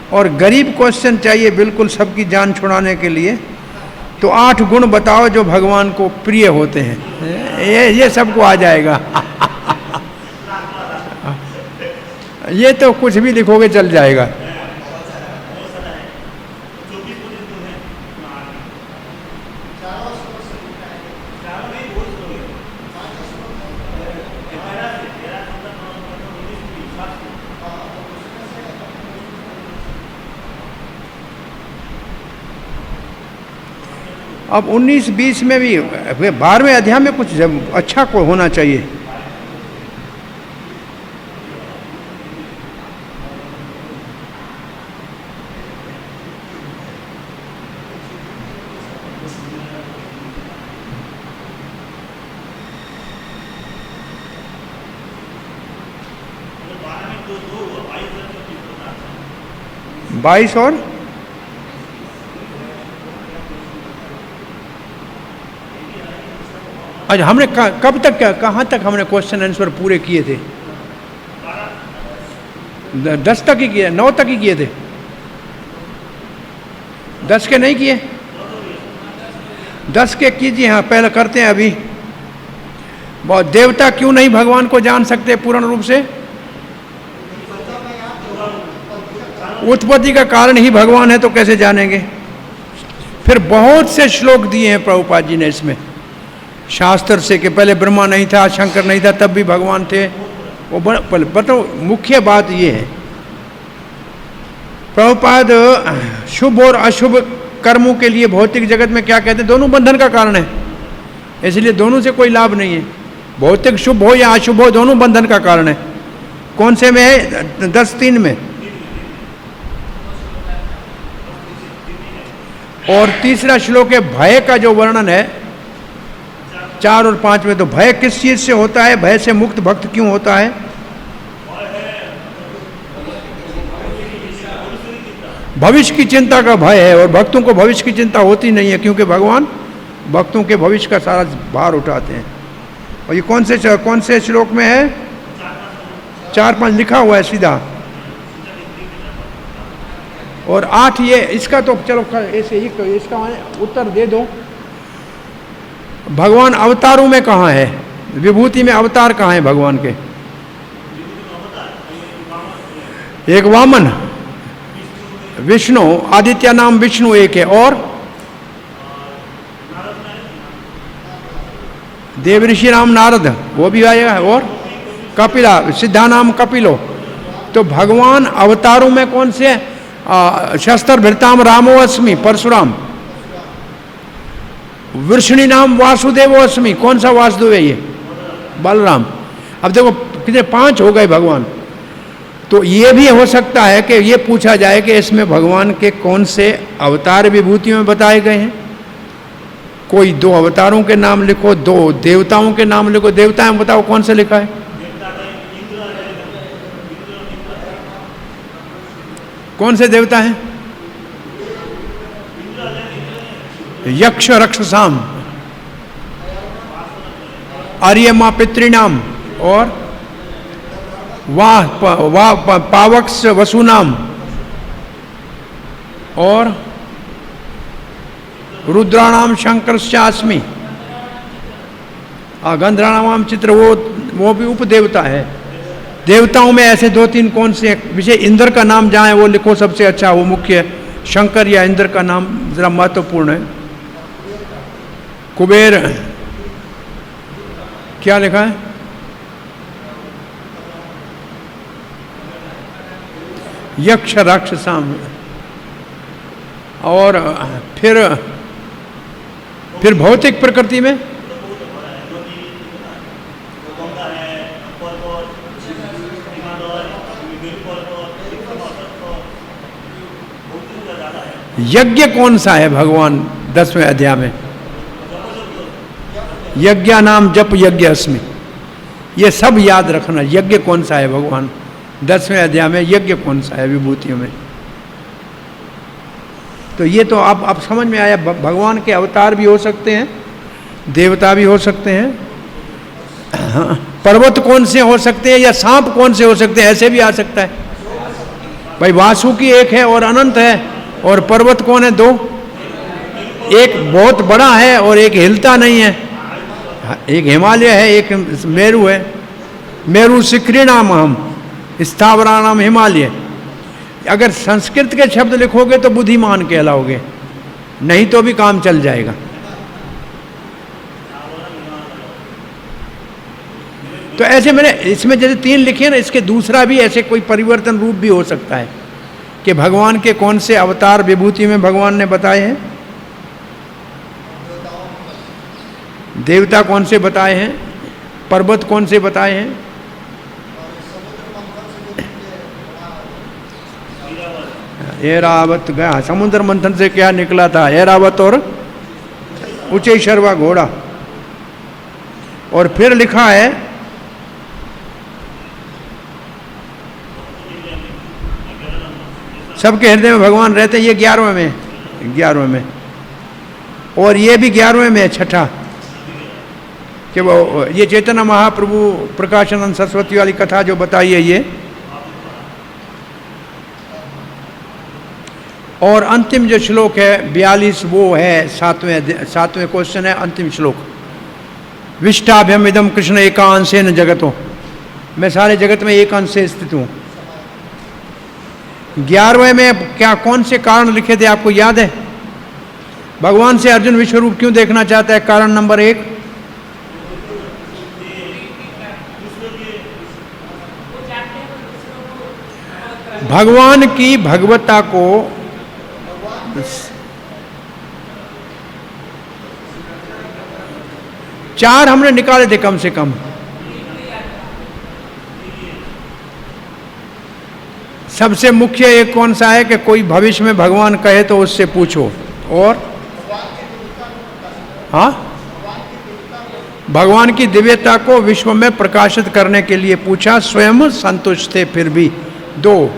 और गरीब क्वेश्चन चाहिए बिल्कुल सबकी जान छुड़ाने के लिए, तो 8 गुण बताओ जो भगवान को प्रिय होते हैं, ये सबको आ जाएगा। ये तो कुछ भी लिखोगे चल जाएगा। अब 19, 20 में भी 12वें अध्याय में कुछ अच्छा को होना चाहिए। बाईस और अच्छा, हमने कब तक, कहाँ तक हमने क्वेश्चन आंसर पूरे किए थे? 10 तक ही किए, 9 तक ही किए थे, 10 के नहीं किए? 10 के कीजिए, हाँ पहले करते हैं अभी। बहुत देवता क्यों नहीं भगवान को जान सकते पूर्ण रूप से? उत्पत्ति का कारण ही भगवान है, तो कैसे जानेंगे? फिर बहुत से श्लोक दिए हैं प्रभुपाद जी ने इसमें शास्त्र से, कि पहले ब्रह्मा नहीं था, शंकर नहीं था, तब भी भगवान थे। वो बताओ, मुख्य बात ये है, प्रभुपाद शुभ और अशुभ कर्मों के लिए भौतिक जगत में क्या कहते हैं? दोनों बंधन का कारण है, इसलिए दोनों से कोई लाभ नहीं है। भौतिक शुभ हो या अशुभ हो, दोनों बंधन का कारण है। कौन से में है? 10:3 में। और तीसरा श्लोक है भय का जो वर्णन है 4 और 5 में। तो भय किस चीज से होता है? भय से मुक्त भक्त क्यों होता है? भविष्य की चिंता का भय है, और भक्तों को भविष्य की चिंता होती नहीं है, क्योंकि भगवान भक्तों के भविष्य का सारा भार उठाते हैं। और ये कौन से श्लोक में है? 4-5 लिखा हुआ है सीधा। और 8 ये इसका तो चलो ऐसे ही इसका उत्तर दे दो। भगवान अवतारों में कहाँ है? विभूति में अवतार कहाँ है भगवान के? एक वामन, विष्णु, आदित्य नाम विष्णु एक है, और देव ऋषि नाम नारद, वो भी आएगा, और कपिला, सिद्धा नाम कपिलो। तो भगवान अवतारों में कौन से? शस्त्र भृताम रामो अस्मि परशुराम, वृषणी नाम वासुदेवो अस्मि, कौन सा वासुदेव है ये? बलराम। अब देखो कितने 5 हो गए भगवान। तो ये भी हो सकता है कि ये पूछा जाए कि इसमें भगवान के कौन से अवतार विभूतियों में बताए गए हैं। कोई 2 अवतारों के नाम लिखो, 2 देवताओं के नाम लिखो। देवता में बताओ कौन सा लिखा है? कौन से देवता हैं? यक्ष रक्षसाम, आर्यमा पितृनाम, और वाह पावक्स वसुनाम, और रुद्राणाम शंकरश्चास्मि, गंधराणाम चित्र, वो भी उपदेवता है। देवताओं में ऐसे 2-3 कौन से विषय? इंद्र का नाम जहाँ है वो लिखो सबसे अच्छा, वो मुख्य है। शंकर या इंद्र का नाम जरा महत्वपूर्ण है। कुबेर क्या लिखा है? यक्ष राक्षसाम। और फिर भौतिक प्रकृति में यज्ञ कौन सा है भगवान 10वें अध्याय में? यज्ञ नाम जप यज्ञ अस्मि। ये सब याद रखना, यज्ञ कौन सा है भगवान 10वें अध्याय में, यज्ञ कौन सा है विभूतियों में। तो ये तो आप समझ में आया, भगवान के अवतार भी हो सकते हैं, देवता भी हो सकते हैं। हाँ, पर्वत कौन से हो सकते हैं या सांप कौन से हो सकते हैं, ऐसे भी आ सकता है। भाई वासुकी एक है और अनंत है, और पर्वत कौन है? 2। एक बहुत बड़ा है और एक हिलता नहीं है। एक हिमालय है, एक मेरू है। मेरू शिखरी नाम हम स्थावरा नाम हिमालय। अगर संस्कृत के शब्द लिखोगे तो बुद्धिमान कहलाओगे, नहीं तो भी काम चल जाएगा। तो ऐसे मैंने इसमें जैसे 3 लिखे ना, इसके दूसरा भी ऐसे कोई परिवर्तन रूप भी हो सकता है कि भगवान के कौन से अवतार विभूति में भगवान ने बताए हैं, देवता कौन से बताए हैं, पर्वत कौन से बताए हैं। ऐरावत गया, समुद्र मंथन से क्या निकला था? ऐरावत और उच्चैश्रवा घोड़ा। और फिर लिखा है सबके हृदय में भगवान रहते हैं, ये 11वें में। और ये भी 11वें में है, छठा, कि वो ये चैतन्य महाप्रभु प्रकाशानंद सरस्वती वाली कथा जो बताई है ये। और अंतिम जो श्लोक है 42, वो है 7वें क्वेश्चन है, अंतिम श्लोक। विष्टाभ्यम इदम कृष्ण एकांशेन जगतो, मैं सारे जगत में एक अंश से स्थित हूँ। 11वें में क्या कौन से कारण लिखे थे आपको याद है? भगवान से अर्जुन विश्वरूप क्यों देखना चाहता है? कारण नंबर 1, भगवान की भगवत्ता को चार हमने निकाले थे कम से कम। सबसे मुख्य एक कौन सा है कि कोई भविष्य में भगवान कहे तो उससे पूछो। और हाँ, भगवान की दिव्यता को विश्व में प्रकाशित करने के लिए पूछा, स्वयं संतुष्ट थे फिर भी। 2,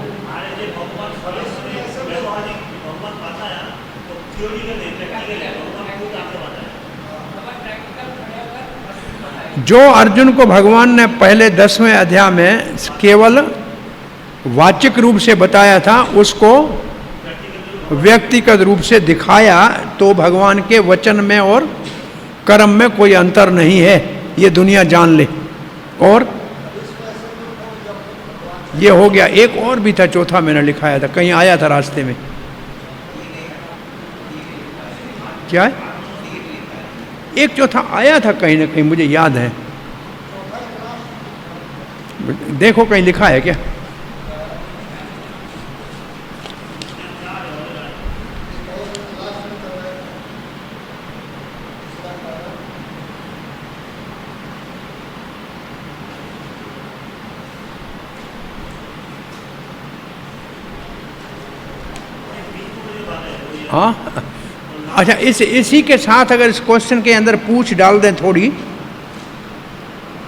जो अर्जुन को भगवान ने पहले 10वें अध्याय में केवल वाचिक रूप से बताया था, उसको व्यक्तिगत रूप से दिखाया, तो भगवान के वचन में और कर्म में कोई अंतर नहीं है, ये दुनिया जान ले। और ये हो गया। एक और भी था, चौथा मैंने लिखाया था, कहीं आया था रास्ते में। क्या है? एक चौथा आया था कहीं ना कहीं, मुझे याद है। देखो कहीं लिखा है क्या? हाँ अच्छा, इसी के साथ अगर इस क्वेश्चन के अंदर पूछ डाल दें थोड़ी,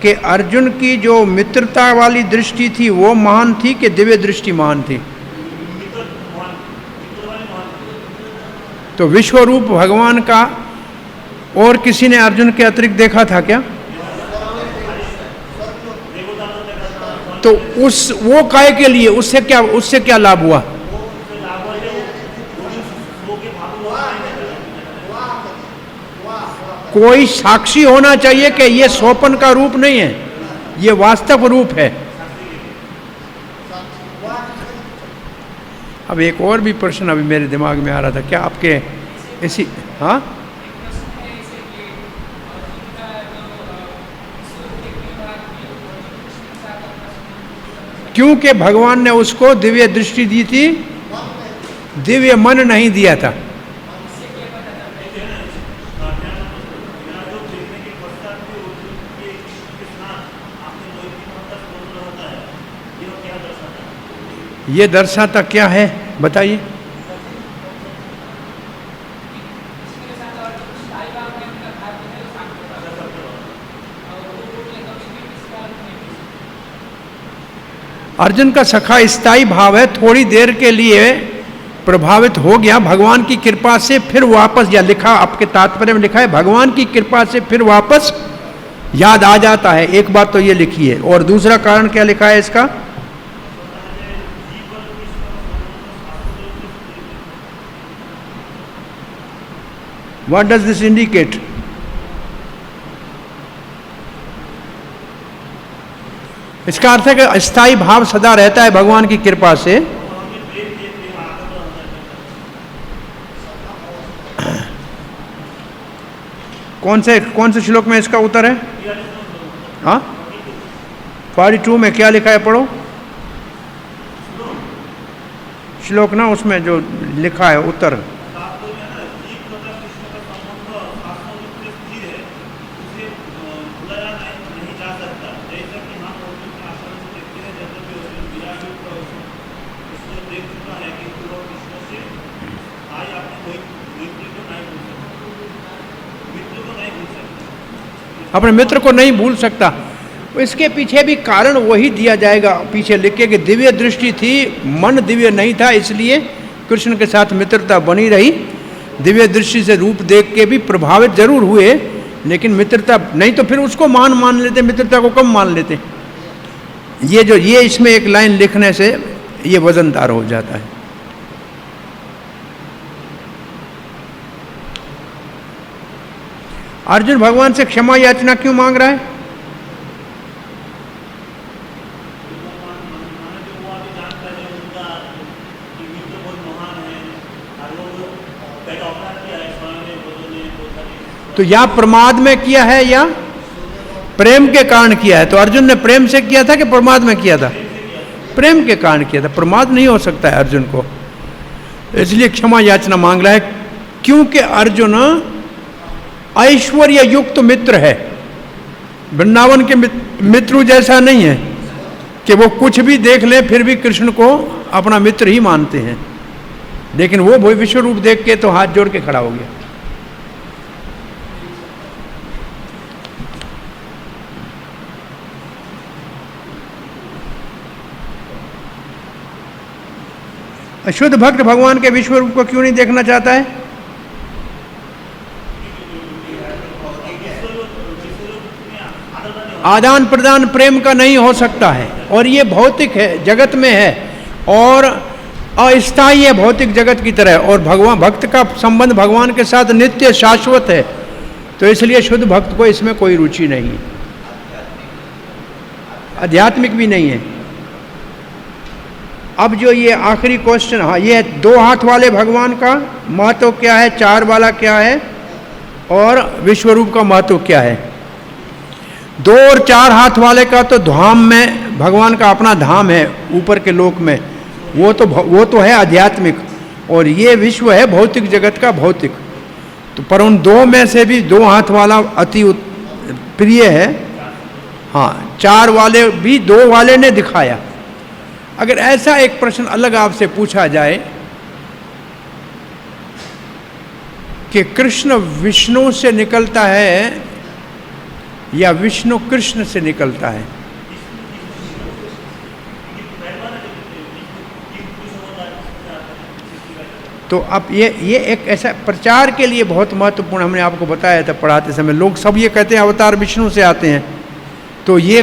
कि अर्जुन की जो मित्रता वाली दृष्टि थी वो महान थी कि दिव्य दृष्टि महान थी? तो विश्व रूप भगवान का और किसी ने अर्जुन के अतिरिक्त देखा था क्या? तो वो काय के लिए, उससे क्या लाभ हुआ? कोई साक्षी होना चाहिए कि ये स्वप्न का रूप नहीं है, ये वास्तव रूप है। अब एक और भी प्रश्न अभी मेरे दिमाग में आ रहा था, क्या आपके इसी, हाँ क्योंकि भगवान ने उसको दिव्य दृष्टि दी थी, दिव्य मन नहीं दिया था। ये दर्शाता क्या है बताइए? अर्जुन का सखा स्थायी भाव है, थोड़ी देर के लिए प्रभावित हो गया भगवान की कृपा से, फिर वापस, या लिखा आपके तात्पर्य में लिखा है भगवान की कृपा से फिर वापस याद आ जाता है। एक बात तो ये लिखी है, और दूसरा कारण क्या लिखा है इसका? What does this indicate? इसका अर्थ है कि स्थायी भाव सदा रहता है भगवान की कृपा से। कौन से श्लोक में इसका उत्तर है? हाँ 42 में क्या लिखा है, पढ़ो श्लोक ना, उसमें जो लिखा है उत्तर। अपने मित्र को नहीं भूल सकता। इसके पीछे भी कारण वही दिया जाएगा पीछे लिख के, कि दिव्य दृष्टि थी, मन दिव्य नहीं था, इसलिए कृष्ण के साथ मित्रता बनी रही। दिव्य दृष्टि से रूप देख के भी प्रभावित जरूर हुए, लेकिन मित्रता नहीं तो फिर उसको महान मान लेते, मित्रता को कम मान लेते। ये इसमें एक लाइन लिखने से ये वजनदार हो जाता है। अर्जुन भगवान से क्षमा याचना क्यों मांग रहा है? तो या प्रमाद में किया है या प्रेम के कारण किया है। तो अर्जुन ने प्रेम से किया था कि प्रमाद में किया था? प्रेम के कारण किया था, प्रमाद नहीं हो सकता है अर्जुन को, इसलिए क्षमा याचना मांग रहा है। क्योंकि अर्जुन ऐश्वर्य युक्त मित्र है, वृंदावन के मित्र जैसा नहीं है कि वो कुछ भी देख ले फिर भी कृष्ण को अपना मित्र ही मानते हैं, लेकिन वो विश्व रूप देख के तो हाथ जोड़ के खड़ा हो गया। शुद्ध भक्त भगवान के विश्व रूप को क्यों नहीं देखना चाहता है? आदान प्रदान प्रेम का नहीं हो सकता है, और ये भौतिक है, जगत में है, और अस्थायी है भौतिक जगत की तरह। और भगवान भक्त का संबंध भगवान के साथ नित्य शाश्वत है, तो इसलिए शुद्ध भक्त को इसमें कोई रुचि नहीं है, आध्यात्मिक भी नहीं है। अब जो ये आखिरी क्वेश्चन, हाँ, ये 2 हाथ वाले भगवान का महत्व क्या है, 4 वाला क्या है, और विश्वरूप का महत्व क्या है? 2 और 4 हाथ वाले का तो धाम में भगवान का अपना धाम है ऊपर के लोक में, वो तो है आध्यात्मिक, और ये विश्व है भौतिक जगत का भौतिक। तो पर उन 2 में से भी 2 हाथ वाला अति प्रिय है। हाँ, 4 वाले भी 2 वाले ने दिखाया। अगर ऐसा एक प्रश्न अलग आपसे पूछा जाए कि कृष्ण विष्णु से निकलता है या विष्णु कृष्ण से निकलता है? तो अब ये एक ऐसा प्रचार के लिए बहुत महत्वपूर्ण, हमने आपको बताया था पढ़ाते समय, लोग सब ये कहते हैं अवतार विष्णु से आते हैं। तो ये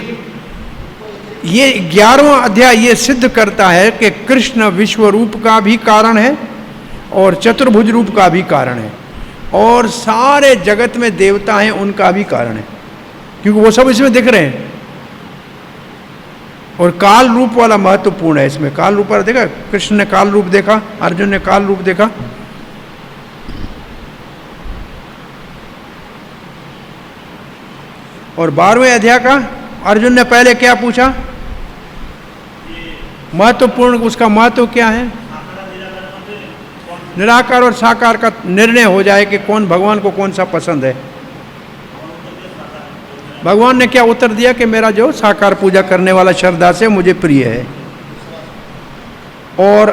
11वां अध्याय ये सिद्ध करता है कि कृष्ण विश्व रूप का भी कारण है और चतुर्भुज रूप का भी कारण है और सारे जगत में देवता हैं उनका भी कारण है, क्योंकि वो सब इसमें दिख रहे हैं। और काल रूप वाला महत्वपूर्ण है इसमें। काल रूप वाला देखा, कृष्ण ने काल रूप देखा, अर्जुन ने काल रूप देखा। और 12वें अध्याय का अर्जुन ने पहले क्या पूछा? महत्वपूर्ण, उसका महत्व क्या है? निराकार और साकार का निर्णय हो जाए कि कौन भगवान को कौन सा पसंद है। भगवान ने क्या उत्तर दिया कि मेरा जो साकार पूजा करने वाला श्रद्धा से मुझे प्रिय है। और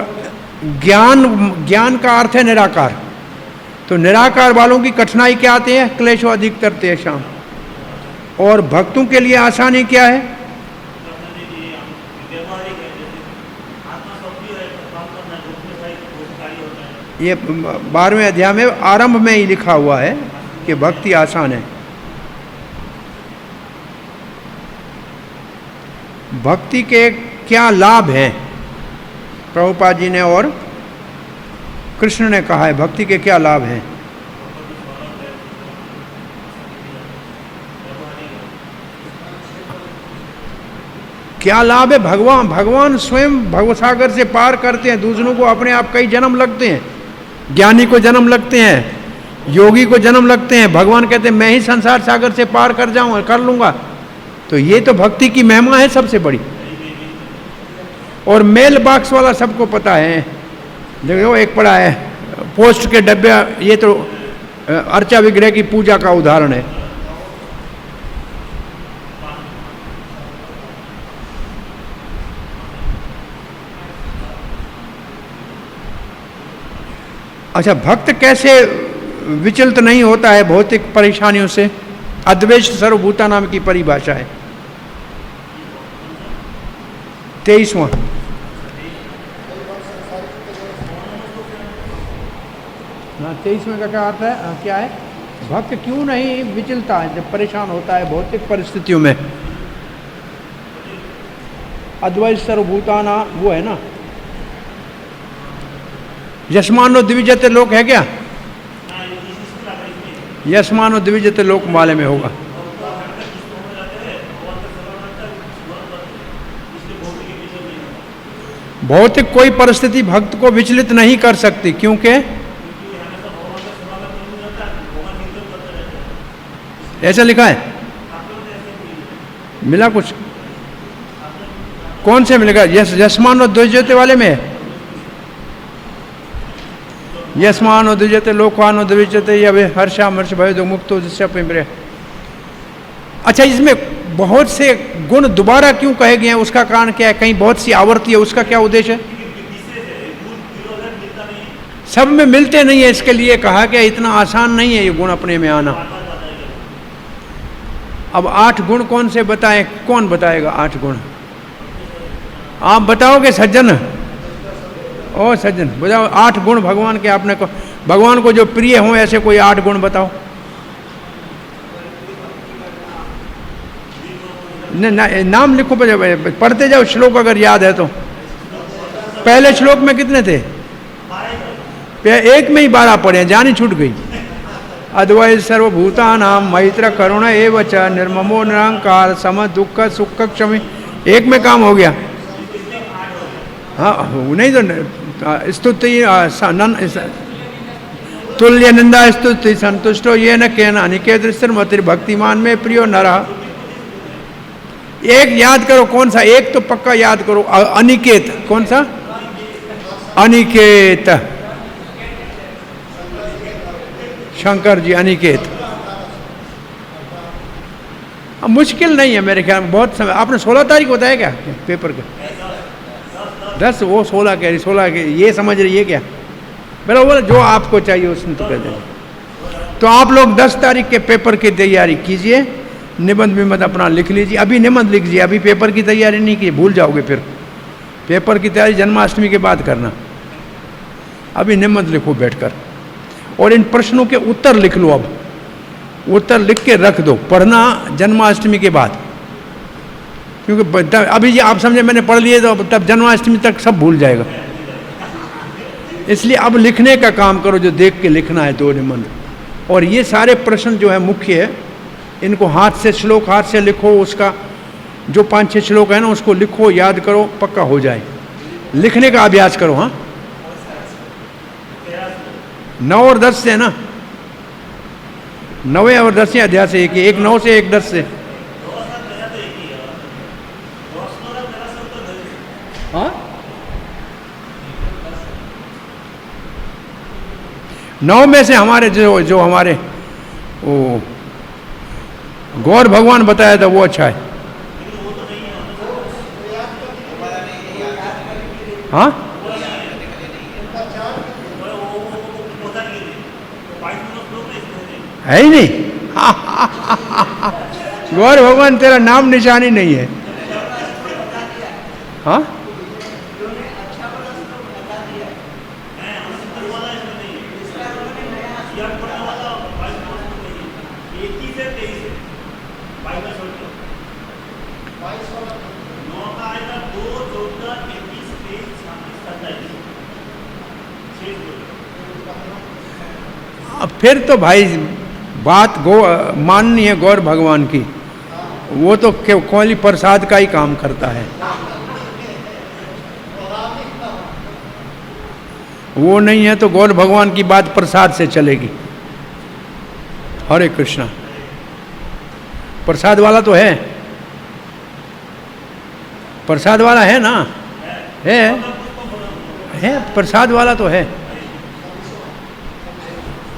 ज्ञान का अर्थ है निराकार। तो निराकार वालों की कठिनाई क्या आती है? क्लेशो अधिक करते हैं शाम। और भक्तों के लिए आसानी क्या है? ये 12वें अध्याय में आरंभ में ही लिखा हुआ है कि भक्ति आसान है। भक्ति के क्या लाभ हैं? प्रभुपाद जी ने और कृष्ण ने कहा है भक्ति के क्या लाभ हैं। क्या लाभ है? भगवान स्वयं भवसागर से पार करते हैं। दूसरों को अपने आप कई जन्म लगते हैं। ज्ञानी को जन्म लगते हैं, योगी को जन्म लगते हैं। भगवान कहते हैं मैं ही संसार सागर से पार कर जाऊंगा, कर लूंगा। तो ये तो भक्ति की महिमा है सबसे बड़ी। और मेल बॉक्स वाला सबको पता है। देखो एक पड़ा है पोस्ट के डब्बे, ये तो अर्चा विग्रह की पूजा का उदाहरण है। अच्छा, भक्त कैसे विचलित नहीं होता है भौतिक परेशानियों से? अद्वैत सर्वभूता नाम की परिभाषा है। 23वां। हाँ, 23वें का क्या अर्थ है? क्या है? भक्त क्यों नहीं विचलता है जब परेशान होता है भौतिक परिस्थितियों में? अद्वैत सर्वभूताना वो है ना, यस्मानो द्विजते लोक है क्या? यस्मानो द्विजते लोक वाले में होगा। भौतिक कोई परिस्थिति भक्त को विचलित नहीं कर सकती, क्योंकि ऐसा लिखा है। मिला कुछ? कौन से मिलेगा? यस्मानो द्विजते वाले में है। यस्मानो द्विजते लोकानो द्विजते यवे हर्षामर्ष भय दो मुक्तो जिससे पिंपरे। अच्छा, इसमें बहुत से गुण दोबारा क्यों कहे गए हैं? उसका कारण क्या है? कहीं बहुत सी आवर्ती है, उसका क्या उद्देश्य है? सब में मिलते नहीं है, इसके लिए कहा कि इतना आसान नहीं है ये गुण अपने में आना। अब 8 गुण कौन से बताएं? कौन बताएगा 8 गुण? आप बताओगे सज्जन? ओ सज्जन बताओ 8 गुण भगवान के। आपने को भगवान को जो प्रिय हों ऐसे कोई 8 गुण बताओ। नाम लिखो, पढ़ते जाओ श्लोक अगर याद है तो। पहले श्लोक में कितने थे? एक में ही 12 पढ़े, जान ही छूट गई। अद्वैत सर्वभूतानां मैत्र करुण एव च निर्ममो निरंकार सम दुख सुख क्षमी। एक में काम हो गया। हाँ नहीं तो स्तुति तुल्य निंदा स्तुति संतुष्टो ये न केन अनिकेत स्थिर भक्तिमान में प्रियो नरः। एक याद करो, कौन सा? एक तो पक्का याद करो, अनिकेत। कौन सा? अनिकेत, शंकर जी अनिकेत। अब मुश्किल नहीं है मेरे ख्याल में, बहुत समय। आपने 16 तारीख बताया क्या पेपर का? 10 वो 16 कह रही, 16 के ये समझ रही है क्या? मेरा बोला जो आपको चाहिए उसने तो कह देना। तो आप लोग 10 तारीख के पेपर की तैयारी कीजिए, निबंध विबंध अपना लिख लीजिए। अभी निबंध लिख लीजिए, अभी पेपर की तैयारी नहीं की, भूल जाओगे फिर। पेपर की तैयारी जन्माष्टमी के बाद करना। अभी निबंध लिखो बैठकर, और इन प्रश्नों के उत्तर लिख लो। अब उत्तर लिख के रख दो, पढ़ना जन्माष्टमी के बाद, क्योंकि अभी आप समझे मैंने पढ़ लिए तो तब जन्माष्टमी तक सब भूल जाएगा। इसलिए अब लिखने का काम करो, जो देख के लिखना है 2 निबंध। और ये सारे प्रश्न जो है मुख्य है, इनको हाथ से, श्लोक हाथ से लिखो। उसका जो 5-6 श्लोक है ना, उसको लिखो, याद करो, पक्का हो जाए। लिखने का अभ्यास करो। हाँ, 9 और 10 से ना, 9वें और 10वें अध्याय से एक 9 से, एक 10 से। हाँ, 9 में से हमारे जो हमारे वो गौर भगवान बताया था वो अच्छा है। हाँ, है ही नहीं। गौर भगवान तेरा नाम निशानी नहीं है। हाँ, फिर तो भाई बात माननी है गौर भगवान की, वो तो केवल प्रसाद का ही काम करता है। वो नहीं है तो गौर भगवान की बात प्रसाद से चलेगी। हरे कृष्णा। प्रसाद वाला तो है, प्रसाद वाला है ना, है प्रसाद वाला तो है,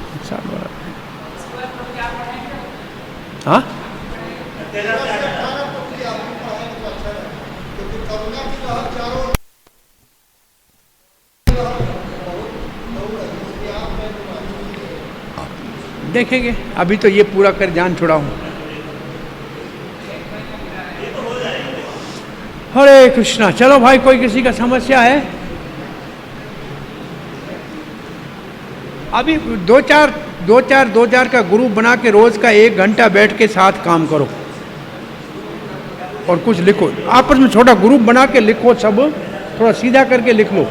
प्रसाद वाला। हाँ, देखेंगे, अभी तो ये पूरा कर जान छोड़ा हूं। हरे कृष्णा। चलो भाई, कोई किसी का समस्या है? अभी 2-4 का ग्रुप बना के रोज का 1 घंटा बैठ के साथ काम करो और कुछ लिखो आपस में। छोटा ग्रुप बना के लिखो, सब थोड़ा सीधा करके लिख लो।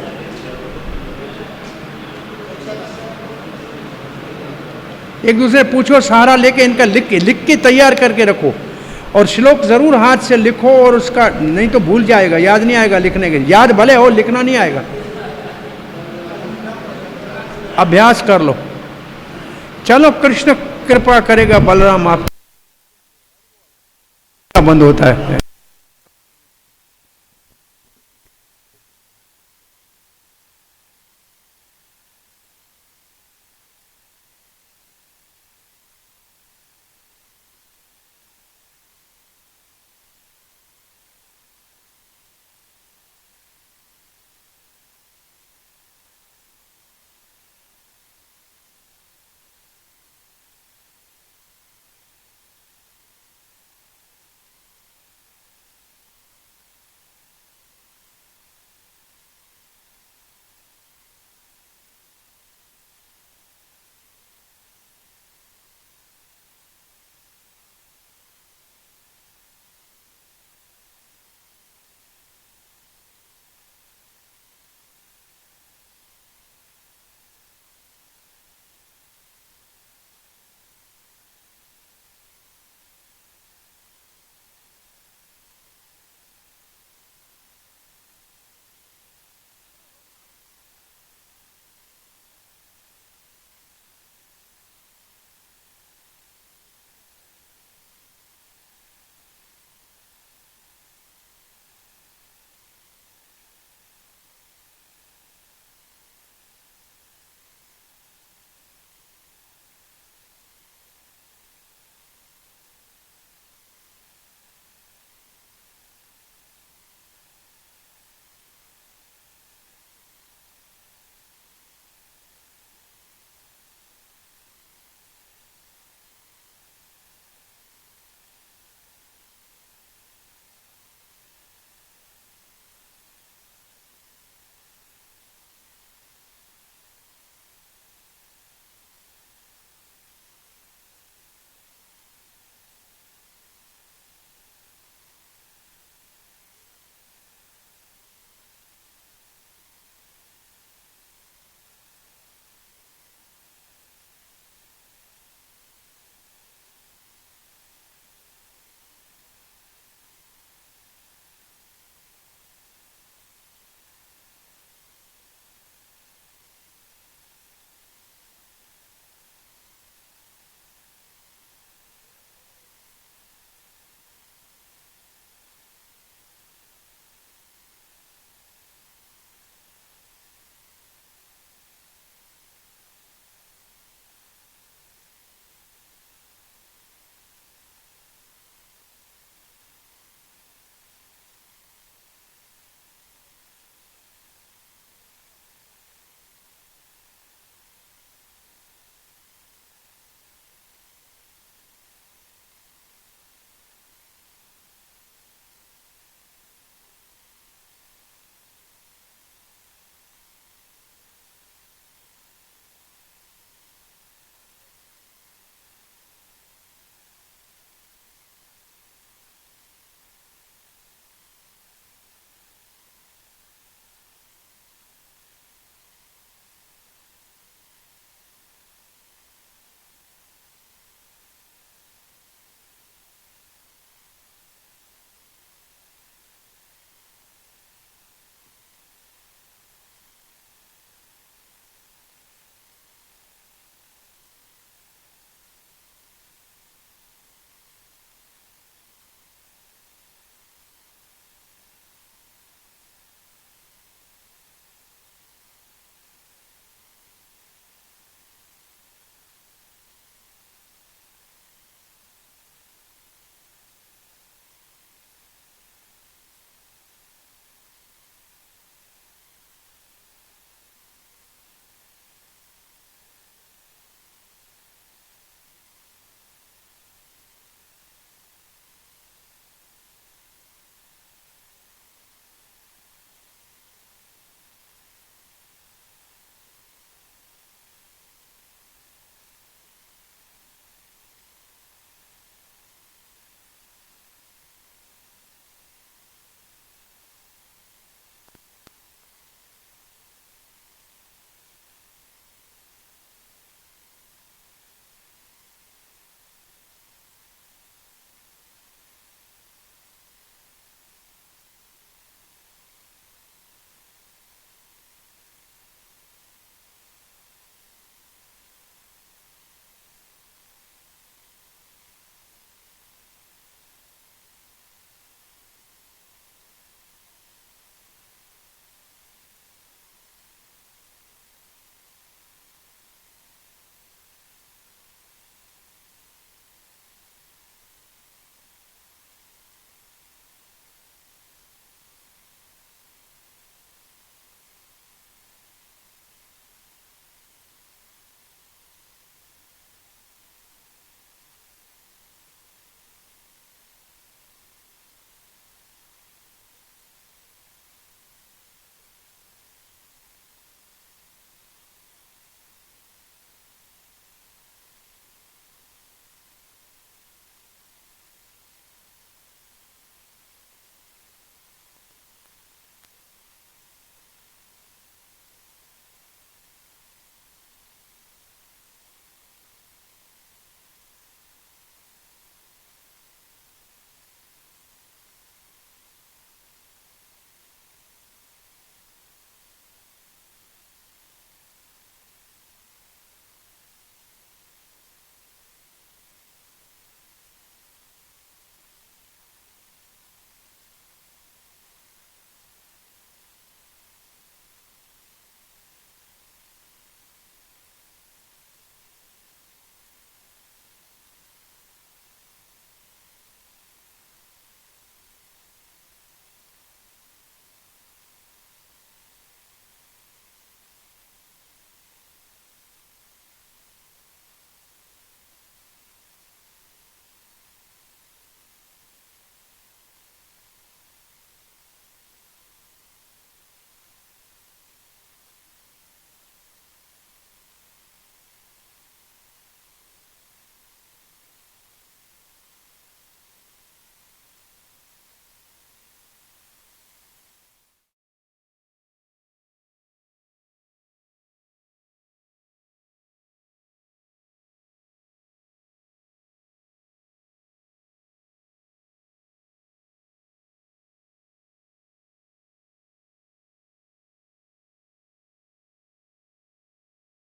एक दूसरे पूछो, सहारा लेके इनका लिख के तैयार करके रखो। और श्लोक जरूर हाथ से लिखो, और उसका नहीं तो भूल जाएगा, याद नहीं आएगा लिखने के। याद भले हो, लिखना नहीं आएगा। अभ्यास कर लो। चलो, कृष्ण कृपा करेगा। बलराम आप बंद होता है।